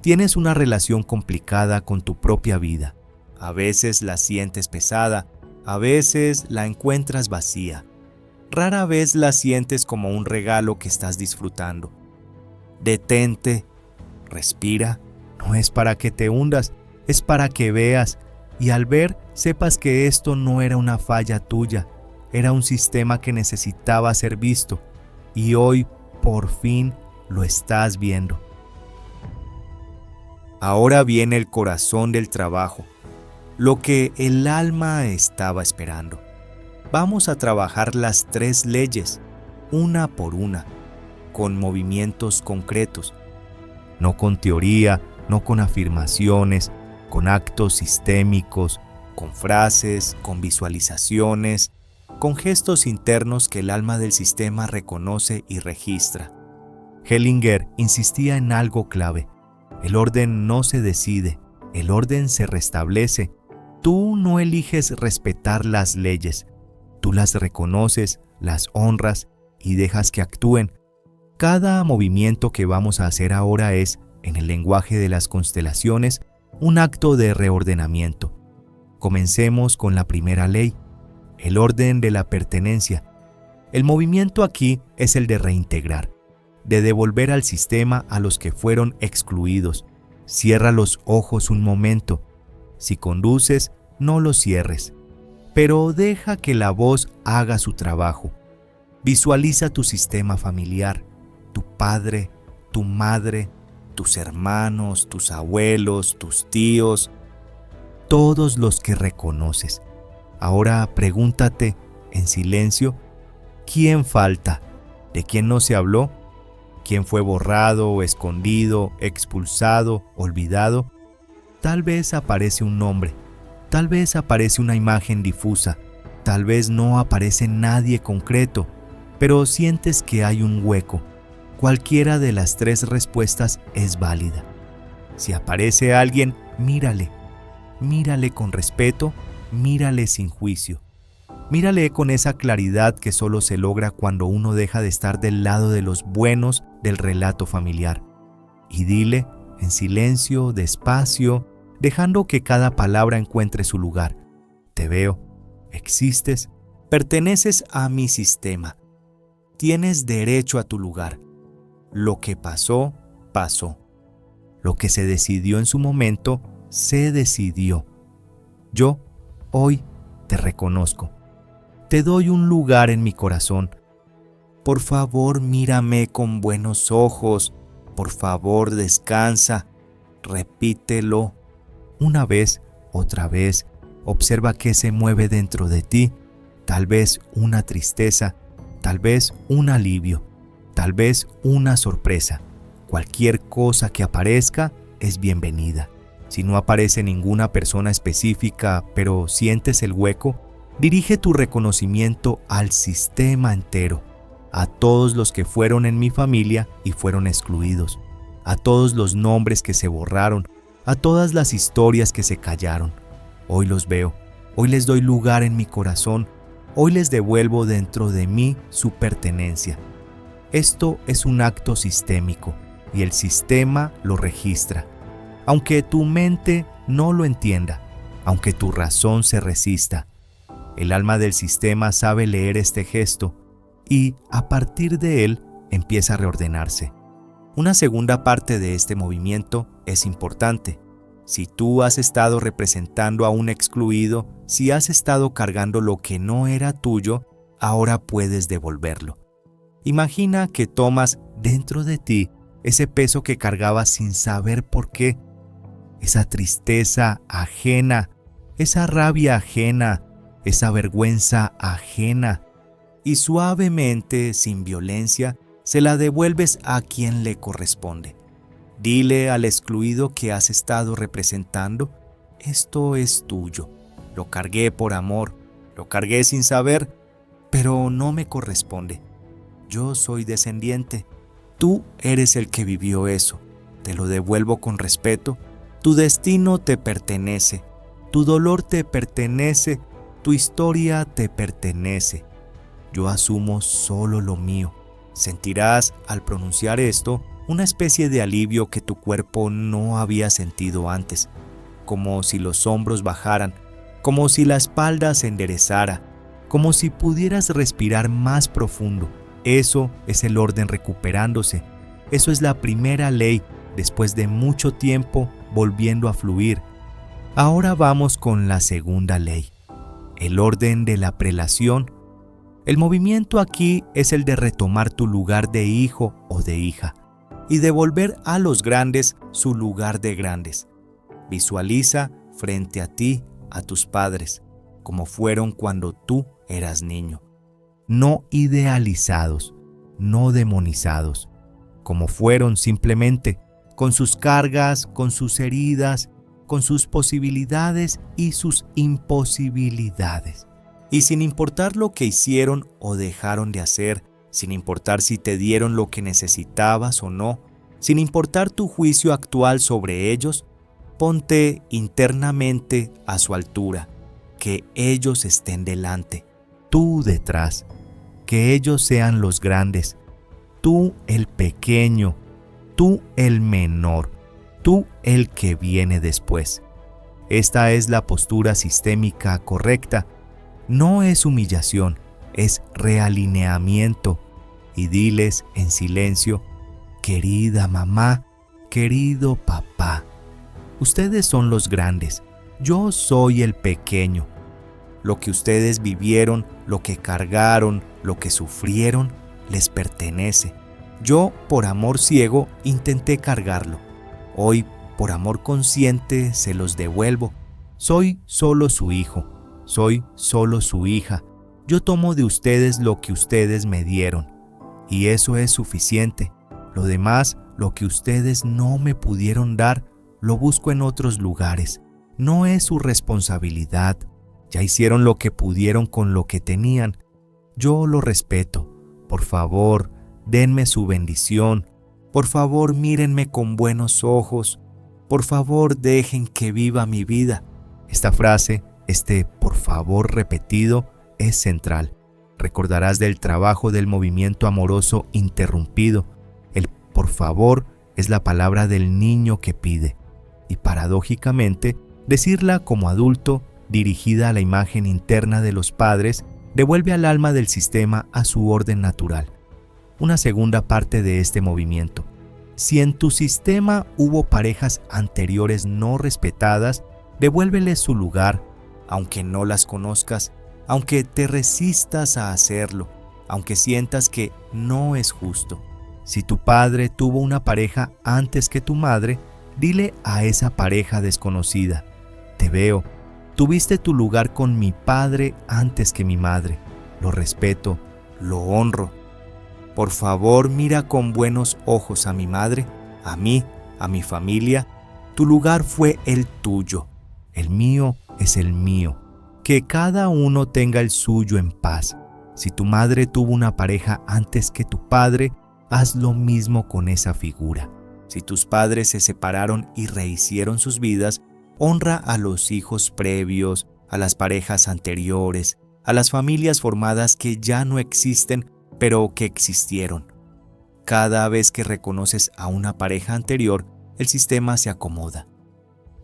Tienes una relación complicada con tu propia vida. A veces la sientes pesada, a veces la encuentras vacía. Rara vez la sientes como un regalo que estás disfrutando. Detente, respira. No es para que te hundas, es para que veas y al ver sepas que esto no era una falla tuya, era un sistema que necesitaba ser visto y hoy por fin lo estás viendo. Ahora viene el corazón del trabajo, lo que el alma estaba esperando. Vamos a trabajar las 3 leyes, una por una, con movimientos concretos, no con teoría, no con afirmaciones, con actos sistémicos, con frases, con visualizaciones, con gestos internos que el alma del sistema reconoce y registra. Hellinger insistía en algo clave. El orden no se decide, el orden se restablece. Tú no eliges respetar las leyes, tú las reconoces, las honras y dejas que actúen. Cada movimiento que vamos a hacer ahora es, en el lenguaje de las constelaciones, un acto de reordenamiento. Comencemos con la primera ley, el orden de la pertenencia. El movimiento aquí es el de reintegrar, de devolver al sistema a los que fueron excluidos. Cierra los ojos un momento. Si conduces, no los cierres, pero deja que la voz haga su trabajo. Visualiza tu sistema familiar, tu padre, tu madre, tus hermanos, tus abuelos, tus tíos, todos los que reconoces. Ahora pregúntate en silencio, ¿quién falta? ¿De quién no se habló? ¿Quién fue borrado, escondido, expulsado, olvidado? Tal vez aparece un nombre, tal vez aparece una imagen difusa, tal vez no aparece nadie concreto, pero sientes que hay un hueco. Cualquiera de las 3 respuestas es válida. Si aparece alguien, mírale. Mírale con respeto, mírale sin juicio. Mírale con esa claridad que solo se logra cuando uno deja de estar del lado de los buenos del relato familiar. Y dile, en silencio, despacio, dejando que cada palabra encuentre su lugar. Te veo, existes, perteneces a mi sistema. Tienes derecho a tu lugar. Lo que pasó, pasó. Lo que se decidió en su momento, se decidió. Yo, hoy, te reconozco. Te doy un lugar en mi corazón. Por favor, mírame con buenos ojos. Por favor, descansa. Repítelo. Una vez, otra vez, observa qué se mueve dentro de ti. Tal vez una tristeza, tal vez un alivio, tal vez una sorpresa. Cualquier cosa que aparezca es bienvenida. Si no aparece ninguna persona específica, pero sientes el hueco, dirige tu reconocimiento al sistema entero, a todos los que fueron en mi familia y fueron excluidos, a todos los nombres que se borraron, a todas las historias que se callaron. Hoy los veo, hoy les doy lugar en mi corazón, hoy les devuelvo dentro de mí su pertenencia. Esto es un acto sistémico y el sistema lo registra. Aunque tu mente no lo entienda, aunque tu razón se resista, el alma del sistema sabe leer este gesto y a partir de él empieza a reordenarse. Una segunda parte de este movimiento es importante. Si tú has estado representando a un excluido, si has estado cargando lo que no era tuyo, ahora puedes devolverlo. Imagina que tomas dentro de ti ese peso que cargabas sin saber por qué, esa tristeza ajena, esa rabia ajena, esa vergüenza ajena, y suavemente, sin violencia, se la devuelves a quien le corresponde. Dile al excluido que has estado representando: esto es tuyo, lo cargué por amor, lo cargué sin saber, pero no me corresponde. Yo soy descendiente, tú eres el que vivió eso, te lo devuelvo con respeto, tu destino te pertenece, tu dolor te pertenece, tu historia te pertenece. Yo asumo solo lo mío. Sentirás al pronunciar esto una especie de alivio que tu cuerpo no había sentido antes, como si los hombros bajaran, como si la espalda se enderezara, como si pudieras respirar más profundo. Eso es el orden recuperándose. Eso es la primera ley después de mucho tiempo volviendo a fluir. Ahora vamos con la segunda ley, el orden de la prelación. El movimiento aquí es el de retomar tu lugar de hijo o de hija y devolver a los grandes su lugar de grandes. Visualiza frente a ti a tus padres, como fueron cuando tú eras niño. No idealizados, no demonizados, como fueron simplemente, con sus cargas, con sus heridas, con sus posibilidades y sus imposibilidades. Y sin importar lo que hicieron o dejaron de hacer, sin importar si te dieron lo que necesitabas o no, sin importar tu juicio actual sobre ellos, ponte internamente a su altura, que ellos estén delante, tú detrás, que ellos sean los grandes, tú el pequeño, tú el menor, tú el que viene después. Esta es la postura sistémica correcta. No es humillación, es realineamiento. Y diles en silencio: querida mamá, querido papá, ustedes son los grandes, yo soy el pequeño. Lo que ustedes vivieron, lo que cargaron, lo que sufrieron, les pertenece. Yo, por amor ciego, intenté cargarlo. Hoy, por amor consciente, se los devuelvo. Soy solo su hijo. Soy solo su hija. Yo tomo de ustedes lo que ustedes me dieron. Y eso es suficiente. Lo demás, lo que ustedes no me pudieron dar, lo busco en otros lugares. No es su responsabilidad. Ya hicieron lo que pudieron con lo que tenían. Yo lo respeto. Por favor, denme su bendición. Por favor, mírenme con buenos ojos. Por favor, dejen que viva mi vida. Esta frase, por favor repetido, es central. Recordarás del trabajo del movimiento amoroso interrumpido. El por favor es la palabra del niño que pide. Y paradójicamente, decirla como adulto, dirigida a la imagen interna de los padres, devuelve al alma del sistema a su orden natural. Una segunda parte de este movimiento. Si en tu sistema hubo parejas anteriores no respetadas, devuélveles su lugar, aunque no las conozcas, aunque te resistas a hacerlo, aunque sientas que no es justo. Si tu padre tuvo una pareja antes que tu madre, dile a esa pareja desconocida: te veo, tuviste tu lugar con mi padre antes que mi madre. Lo respeto, lo honro. Por favor, mira con buenos ojos a mi madre, a mí, a mi familia. Tu lugar fue el tuyo. El mío es el mío. Que cada uno tenga el suyo en paz. Si tu madre tuvo una pareja antes que tu padre, haz lo mismo con esa figura. Si tus padres se separaron y rehicieron sus vidas, honra a los hijos previos, a las parejas anteriores, a las familias formadas que ya no existen, pero que existieron. Cada vez que reconoces a una pareja anterior, el sistema se acomoda.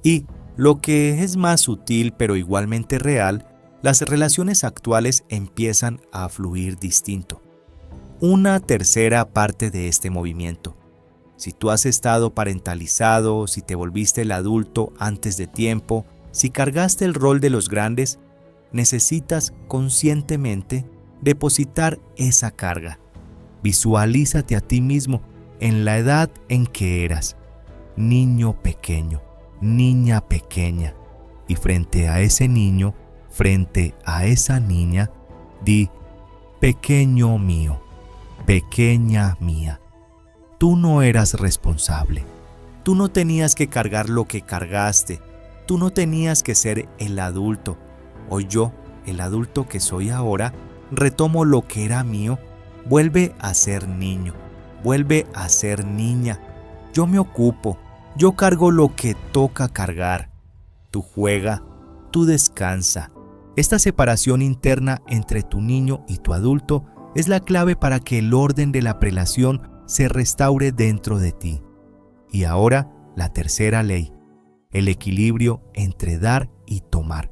Y, lo que es más sutil pero igualmente real, las relaciones actuales empiezan a fluir distinto. una tercera parte de este movimiento. Si tú has estado parentalizado, si te volviste el adulto antes de tiempo, si cargaste el rol de los grandes, necesitas conscientemente depositar esa carga. Visualízate a ti mismo en la edad en que eras, niño pequeño, niña pequeña, y frente a ese niño, frente a esa niña, di: pequeño mío, pequeña mía. Tú no eras responsable. Tú no tenías que cargar lo que cargaste. Tú no tenías que ser el adulto. Hoy yo, el adulto que soy ahora, retomo lo que era mío. Vuelve a ser niño. Vuelve a ser niña. Yo me ocupo. Yo cargo lo que toca cargar. Tú juega. Tú descansa. Esta separación interna entre tu niño y tu adulto es la clave para que el orden de la prelación se restaure dentro de ti. Y ahora, la tercera ley, el equilibrio entre dar y tomar.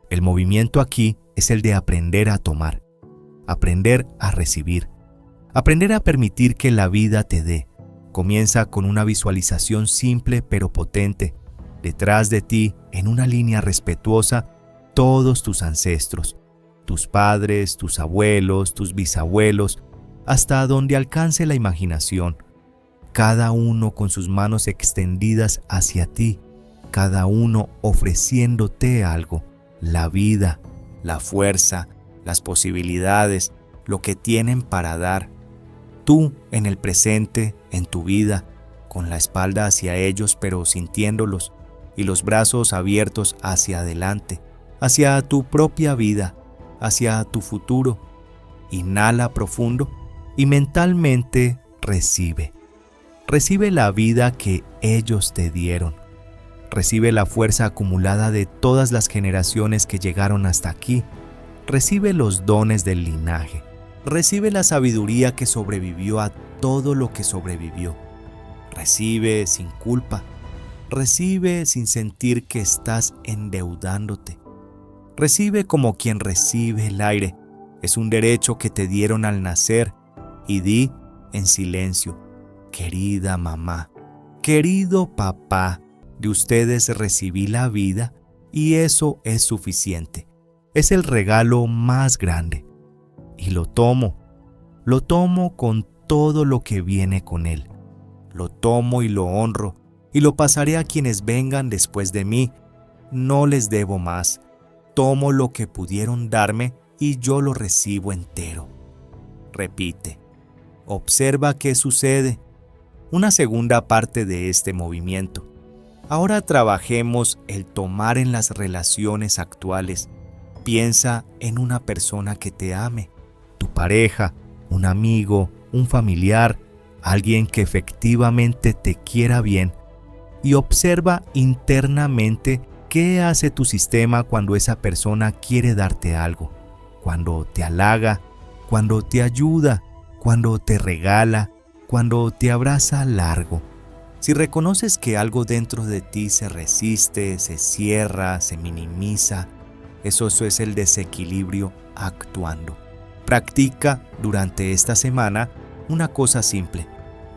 El movimiento aquí es el de aprender a tomar, aprender a recibir, aprender a permitir que la vida te dé. Comienza con una visualización simple pero potente. Detrás de ti, en una línea respetuosa, todos tus ancestros, tus padres, tus abuelos, tus bisabuelos, hasta donde alcance la imaginación, cada uno con sus manos extendidas hacia ti, cada uno ofreciéndote algo, la vida, la fuerza, las posibilidades, lo que tienen para dar. Tú en el presente, en tu vida, con la espalda hacia ellos pero sintiéndolos, y los brazos abiertos hacia adelante, hacia tu propia vida, hacia tu futuro. Inhala profundo y mentalmente recibe. Recibe la vida que ellos te dieron. Recibe la fuerza acumulada de todas las generaciones que llegaron hasta aquí. Recibe los dones del linaje. Recibe la sabiduría que sobrevivió a todo lo que sobrevivió. Recibe sin culpa. Recibe sin sentir que estás endeudándote. Recibe como quien recibe el aire. Es un derecho que te dieron al nacer. Y di en silencio: querida mamá, querido papá, de ustedes recibí la vida y eso es suficiente. Es el regalo más grande. Y lo tomo con todo lo que viene con él. Lo tomo y lo honro y lo pasaré a quienes vengan después de mí. No les debo más. Tomo lo que pudieron darme y yo lo recibo entero. Repite. Observa qué sucede. Una segunda parte de este movimiento. Ahora trabajemos el tomar en las relaciones actuales. Piensa en una persona que te ame, tu pareja, un amigo, un familiar, alguien que efectivamente te quiera bien, y observa internamente qué hace tu sistema cuando esa persona quiere darte algo, cuando te halaga, cuando te ayuda, cuando te regala, cuando te abraza largo. Si reconoces que algo dentro de ti se resiste, se cierra, se minimiza, eso es el desequilibrio actuando. Practica durante esta semana una cosa simple.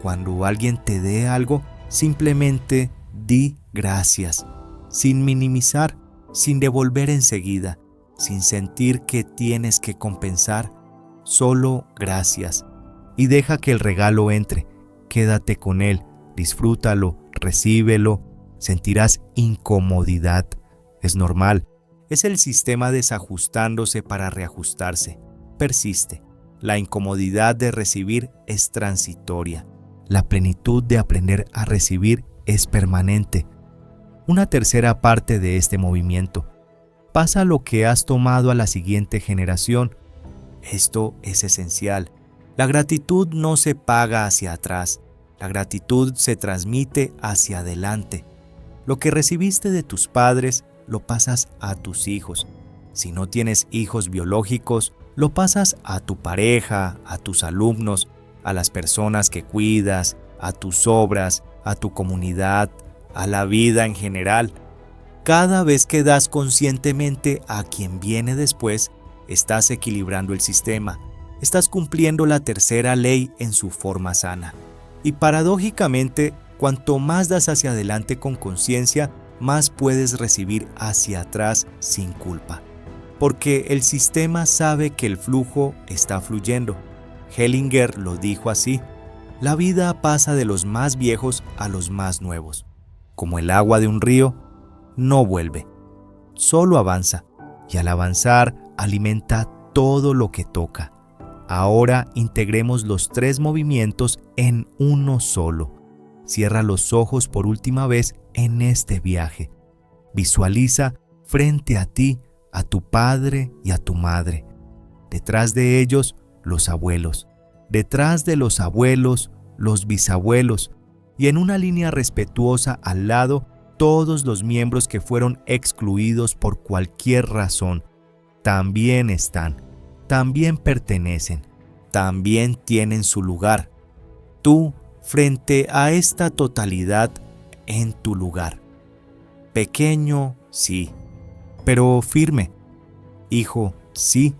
Cuando alguien te dé algo, simplemente di gracias, sin minimizar, sin devolver enseguida, sin sentir que tienes que compensar, solo gracias. Y deja que el regalo entre, quédate con él, disfrútalo, recíbelo, sentirás incomodidad. Es normal, es el sistema desajustándose para reajustarse. Persiste. La incomodidad de recibir es transitoria. La plenitud de aprender a recibir es permanente. Una tercera parte de este movimiento. Pasa lo que has tomado a la siguiente generación. Esto es esencial. La gratitud no se paga hacia atrás. La gratitud se transmite hacia adelante. Lo que recibiste de tus padres, lo pasas a tus hijos. Si no tienes hijos biológicos, lo pasas a tu pareja, a tus alumnos, a las personas que cuidas, a tus obras, a tu comunidad, a la vida en general. Cada vez que das conscientemente a quien viene después, estás equilibrando el sistema. estás cumpliendo la tercera ley en su forma sana. Y paradójicamente, cuanto más das hacia adelante con conciencia, más puedes recibir hacia atrás sin culpa. Porque el sistema sabe que el flujo está fluyendo. Hellinger lo dijo así: la vida pasa de los más viejos a los más nuevos. Como el agua de un río, no vuelve, solo avanza, y al avanzar alimenta todo lo que toca. Ahora integremos los 3 movimientos en uno solo. Cierra los ojos por última vez en este viaje. Visualiza frente a ti a tu padre y a tu madre. Detrás de ellos, los abuelos. Detrás de los abuelos, los bisabuelos. Y en una línea respetuosa al lado, todos los miembros que fueron excluidos por cualquier razón. También están, también pertenecen, también tienen su lugar. Tú, frente a esta totalidad, en tu lugar. Pequeño, sí, pero firme. Hijo, sí,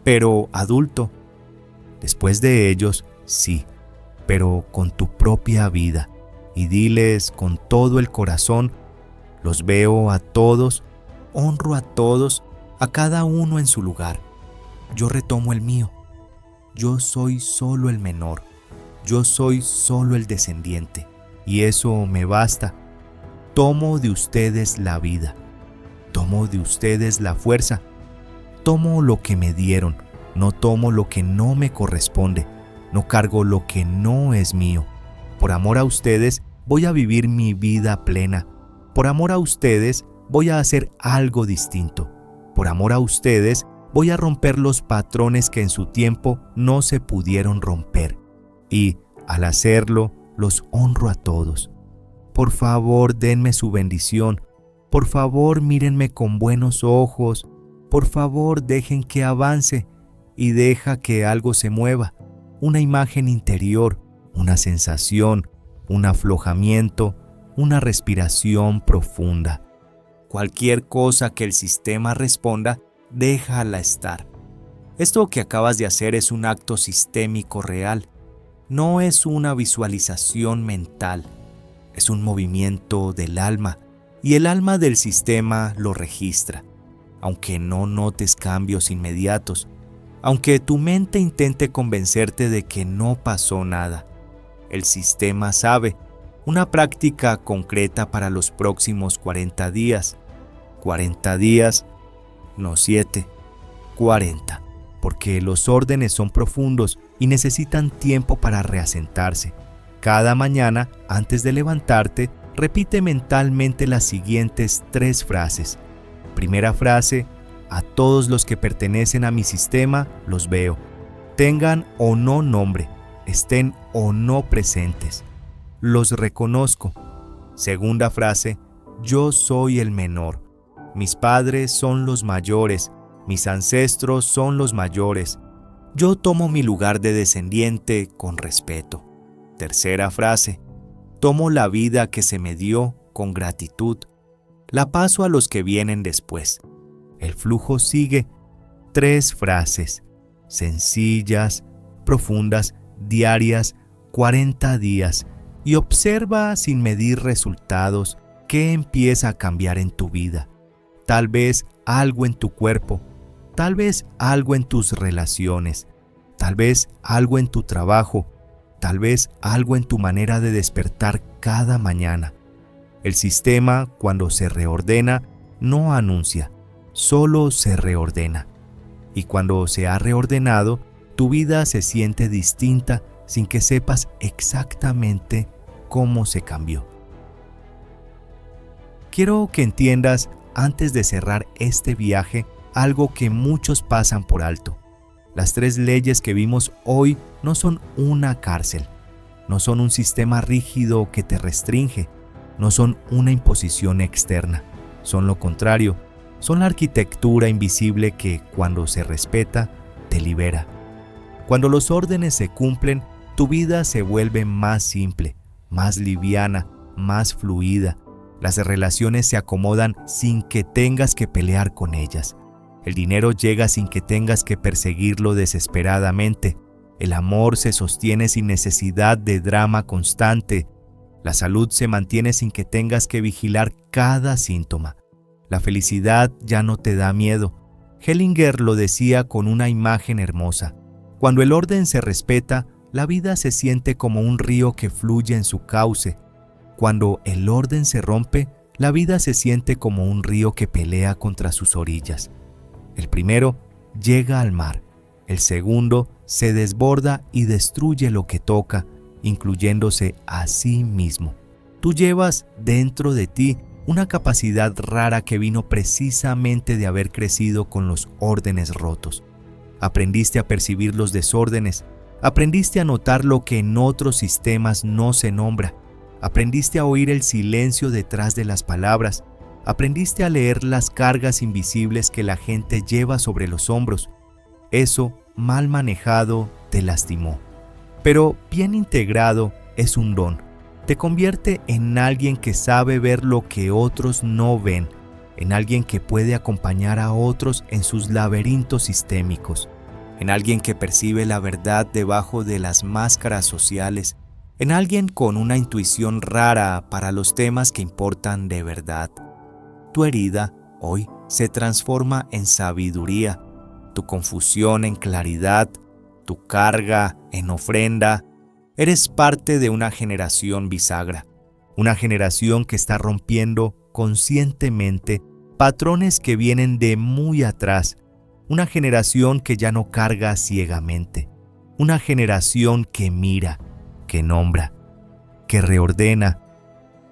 pero adulto. Después de ellos, sí, pero con tu propia vida. Y diles con todo el corazón: los veo a todos, honro a todos, a cada uno en su lugar. Yo retomo el mío. Yo soy solo el menor. Yo soy solo el descendiente. Y eso me basta. Tomo de ustedes la vida. Tomo de ustedes la fuerza. Tomo lo que me dieron. No tomo lo que no me corresponde. No cargo lo que no es mío. Por amor a ustedes voy a vivir mi vida plena. Por amor a ustedes voy a hacer algo distinto. Por amor a ustedes voy a romper los patrones que en su tiempo no se pudieron romper. Y, al hacerlo, los honro a todos. Por favor, denme su bendición. Por favor, mírenme con buenos ojos. Por favor, dejen que avance y deja que algo se mueva. Una imagen interior, una sensación, un aflojamiento, una respiración profunda. Cualquier cosa que el sistema responda, déjala estar. Esto que acabas de hacer es un acto sistémico real. No es una visualización mental. Es un movimiento del alma, y el alma del sistema lo registra. Aunque no notes cambios inmediatos, aunque tu mente intente convencerte de que no pasó nada, el sistema sabe. Una práctica concreta para los próximos 40 días. 40 días, no 7, 40. Porque los órdenes son profundos y necesitan tiempo para reasentarse. Cada mañana, antes de levantarte, repite mentalmente las siguientes 3 frases. Primera frase: a todos los que pertenecen a mi sistema los veo. Tengan o no nombre, estén o no presentes. Los reconozco. Segunda frase: yo soy el menor. Mis padres son los mayores. Mis ancestros son los mayores. Yo tomo mi lugar de descendiente con respeto. Tercera frase: tomo la vida que se me dio con gratitud. La paso a los que vienen después. El flujo sigue. 3 frases, sencillas, profundas, diarias, 40 días. Y observa sin medir resultados qué empieza a cambiar en tu vida. Tal vez algo en tu cuerpo, tal vez algo en tus relaciones, tal vez algo en tu trabajo, tal vez algo en tu manera de despertar cada mañana. El sistema, cuando se reordena, no anuncia, solo se reordena. Y cuando se ha reordenado, tu vida se siente distinta sin que sepas exactamente cómo se cambió. Quiero que entiendas, antes de cerrar este viaje, algo que muchos pasan por alto. Las 3 leyes que vimos hoy no son una cárcel, no son un sistema rígido que te restringe, no son una imposición externa, son lo contrario, son la arquitectura invisible que, cuando se respeta, te libera. Cuando los órdenes se cumplen, tu vida se vuelve más simple, más liviana, más fluida. Las relaciones se acomodan sin que tengas que pelear con ellas. El dinero llega sin que tengas que perseguirlo desesperadamente. El amor se sostiene sin necesidad de drama constante. La salud se mantiene sin que tengas que vigilar cada síntoma. La felicidad ya no te da miedo. Hellinger lo decía con una imagen hermosa. Cuando el orden se respeta, la vida se siente como un río que fluye en su cauce. Cuando el orden se rompe, la vida se siente como un río que pelea contra sus orillas. El primero llega al mar, el segundo se desborda y destruye lo que toca, incluyéndose a sí mismo. Tú llevas dentro de ti una capacidad rara que vino precisamente de haber crecido con los órdenes rotos. Aprendiste a percibir los desórdenes, aprendiste a notar lo que en otros sistemas no se nombra, aprendiste a oír el silencio detrás de las palabras, aprendiste a leer las cargas invisibles que la gente lleva sobre los hombros. Eso, mal manejado, te lastimó. Pero bien integrado es un don. Te convierte en alguien que sabe ver lo que otros no ven, en alguien que puede acompañar a otros en sus laberintos sistémicos, en alguien que percibe la verdad debajo de las máscaras sociales, en alguien con una intuición rara para los temas que importan de verdad. Tu herida hoy se transforma en sabiduría, tu confusión en claridad, tu carga en ofrenda. Eres parte de una generación bisagra, una generación que está rompiendo conscientemente patrones que vienen de muy atrás, una generación que ya no carga ciegamente, una generación que mira, que nombra, que reordena,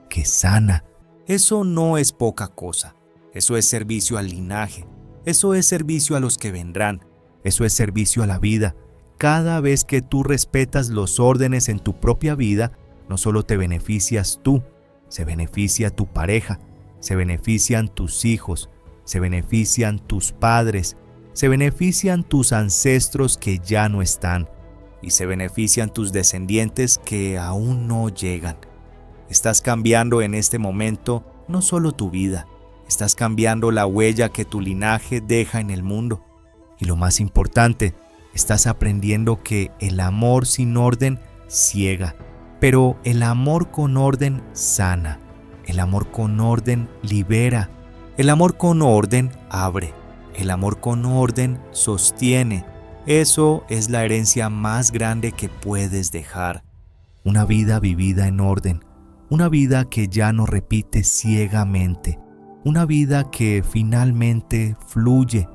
que sana. Eso no es poca cosa, eso es servicio al linaje, eso es servicio a los que vendrán, eso es servicio a la vida. Cada vez que tú respetas los órdenes en tu propia vida, no solo te beneficias tú, se beneficia tu pareja, se benefician tus hijos, se benefician tus padres, se benefician tus ancestros que ya no están y se benefician tus descendientes que aún no llegan. Estás cambiando en este momento no solo tu vida, estás cambiando la huella que tu linaje deja en el mundo. Y lo más importante, estás aprendiendo que el amor sin orden ciega, pero el amor con orden sana, el amor con orden libera, el amor con orden abre, el amor con orden sostiene. Eso es la herencia más grande que puedes dejar. Una vida vivida en orden, una vida que ya no repite ciegamente, una vida que finalmente fluye.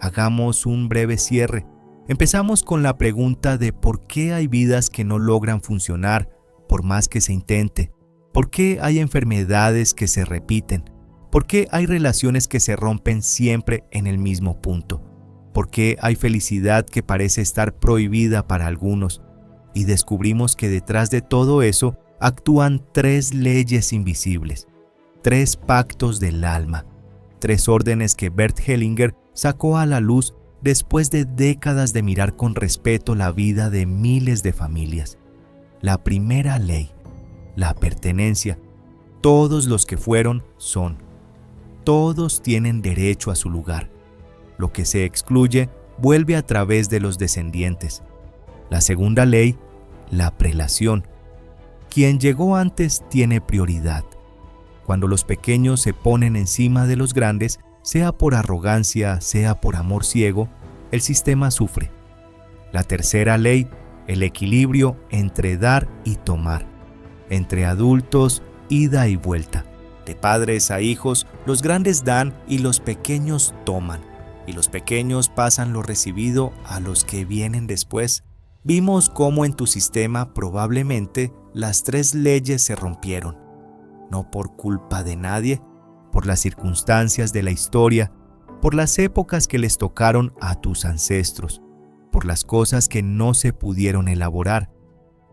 Hagamos un breve cierre. Empezamos con la pregunta de por qué hay vidas que no logran funcionar por más que se intente, por qué hay enfermedades que se repiten, por qué hay relaciones que se rompen siempre en el mismo punto, por qué hay felicidad que parece estar prohibida para algunos. Y descubrimos que detrás de todo eso actúan 3 leyes invisibles, 3 pactos del alma, 3 órdenes que Bert Hellinger sacó a la luz después de décadas de mirar con respeto la vida de miles de familias. La primera ley, la pertenencia. Todos los que fueron son. Todos tienen derecho a su lugar. Lo que se excluye vuelve a través de los descendientes. La segunda ley, la prelación. Quien llegó antes tiene prioridad. Cuando los pequeños se ponen encima de los grandes, sea por arrogancia, sea por amor ciego, el sistema sufre. La tercera ley, el equilibrio entre dar y tomar, entre adultos, ida y vuelta. De padres a hijos, los grandes dan y los pequeños toman, y los pequeños pasan lo recibido a los que vienen después. Vimos cómo en tu sistema probablemente las 3 leyes se rompieron, no por culpa de nadie, por las circunstancias de la historia, por las épocas que les tocaron a tus ancestros, por las cosas que no se pudieron elaborar.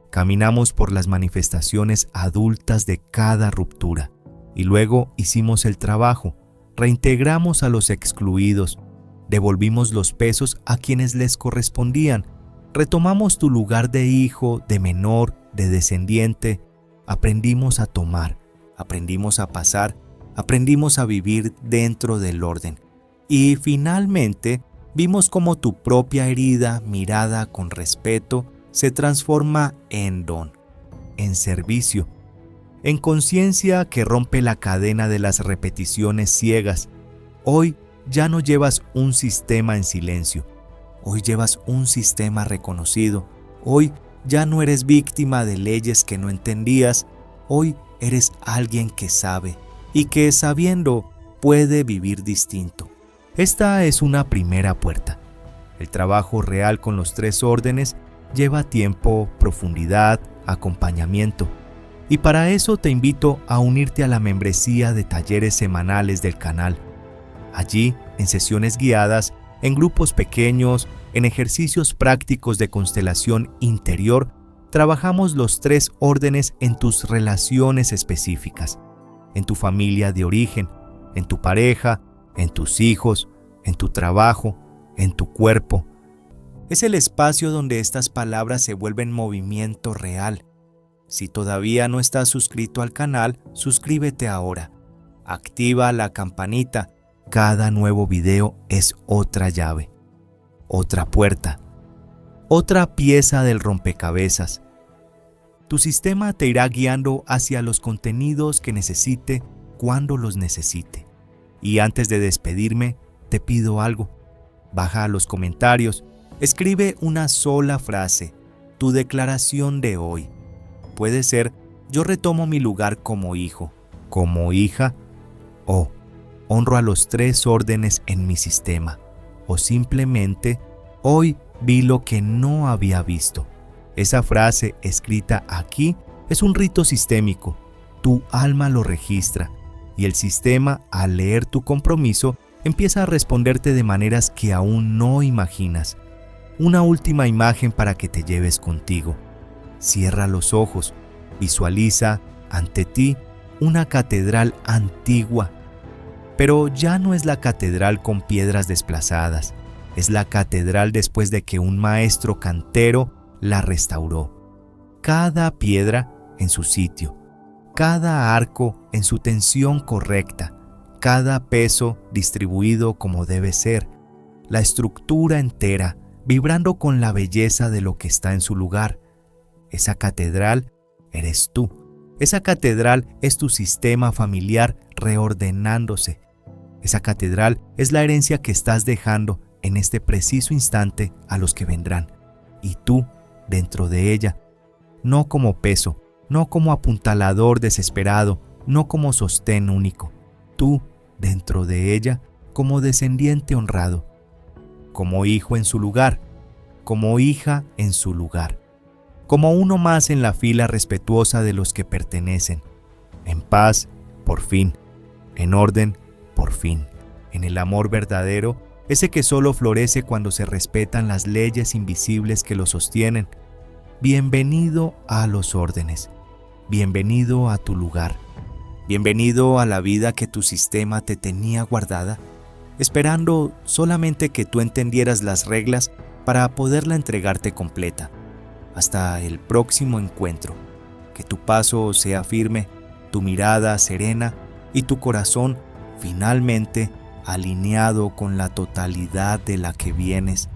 Caminamos por las manifestaciones adultas de cada ruptura y luego hicimos el trabajo, reintegramos a los excluidos, devolvimos los pesos a quienes les correspondían, retomamos tu lugar de hijo, de menor, de descendiente, aprendimos a tomar, aprendimos a pasar, aprendimos a vivir dentro del orden. Y finalmente, vimos cómo tu propia herida, mirada con respeto, se transforma en don, en servicio, en conciencia que rompe la cadena de las repeticiones ciegas. Hoy ya no llevas un sistema en silencio, hoy llevas un sistema reconocido. Hoy ya no eres víctima de leyes que no entendías, hoy eres alguien que sabe y que sabiendo puede vivir distinto. Esta es una primera puerta. El trabajo real con los 3 órdenes lleva tiempo, profundidad, acompañamiento. Y para eso te invito a unirte a la membresía de talleres semanales del canal. Allí, en sesiones guiadas, en grupos pequeños, en ejercicios prácticos de constelación interior, trabajamos los 3 órdenes en tus relaciones específicas, en tu familia de origen, en tu pareja, en tus hijos, en tu trabajo, en tu cuerpo. Es el espacio donde estas palabras se vuelven movimiento real. Si todavía no estás suscrito al canal, suscríbete ahora. Activa la campanita. Cada nuevo video es otra llave, otra puerta, otra pieza del rompecabezas. Tu sistema te irá guiando hacia los contenidos que necesite cuando los necesite. Y antes de despedirme, te pido algo. Baja a los comentarios, escribe una sola frase, tu declaración de hoy. Puede ser: yo retomo mi lugar como hijo, como hija, o honro a los 3 órdenes en mi sistema, o simplemente hoy vi lo que no había visto. Esa frase escrita aquí es un rito sistémico. Tu alma lo registra y el sistema, al leer tu compromiso, empieza a responderte de maneras que aún no imaginas. Una última imagen para que te lleves contigo. Cierra los ojos, visualiza ante ti una catedral antigua. Pero ya no es la catedral con piedras desplazadas, es la catedral después de que un maestro cantero la restauró. Cada piedra en su sitio, cada arco en su tensión correcta, cada peso distribuido como debe ser, la estructura entera vibrando con la belleza de lo que está en su lugar. Esa catedral eres tú. Esa catedral es tu sistema familiar reordenándose. Esa catedral es la herencia que estás dejando en este preciso instante a los que vendrán. Y tú, dentro de ella, no como peso, no como apuntalador desesperado, no como sostén único. Tú, dentro de ella, como descendiente honrado, como hijo en su lugar, como hija en su lugar, como uno más en la fila respetuosa de los que pertenecen, en paz, por fin, en orden, por fin, en el amor verdadero, ese que solo florece cuando se respetan las leyes invisibles que lo sostienen. Bienvenido a los órdenes, bienvenido a tu lugar, bienvenido a la vida que tu sistema te tenía guardada, esperando solamente que tú entendieras las reglas para poderla entregarte completa. Hasta el próximo encuentro, que tu paso sea firme, tu mirada serena y tu corazón finalmente alineado con la totalidad de la que vienes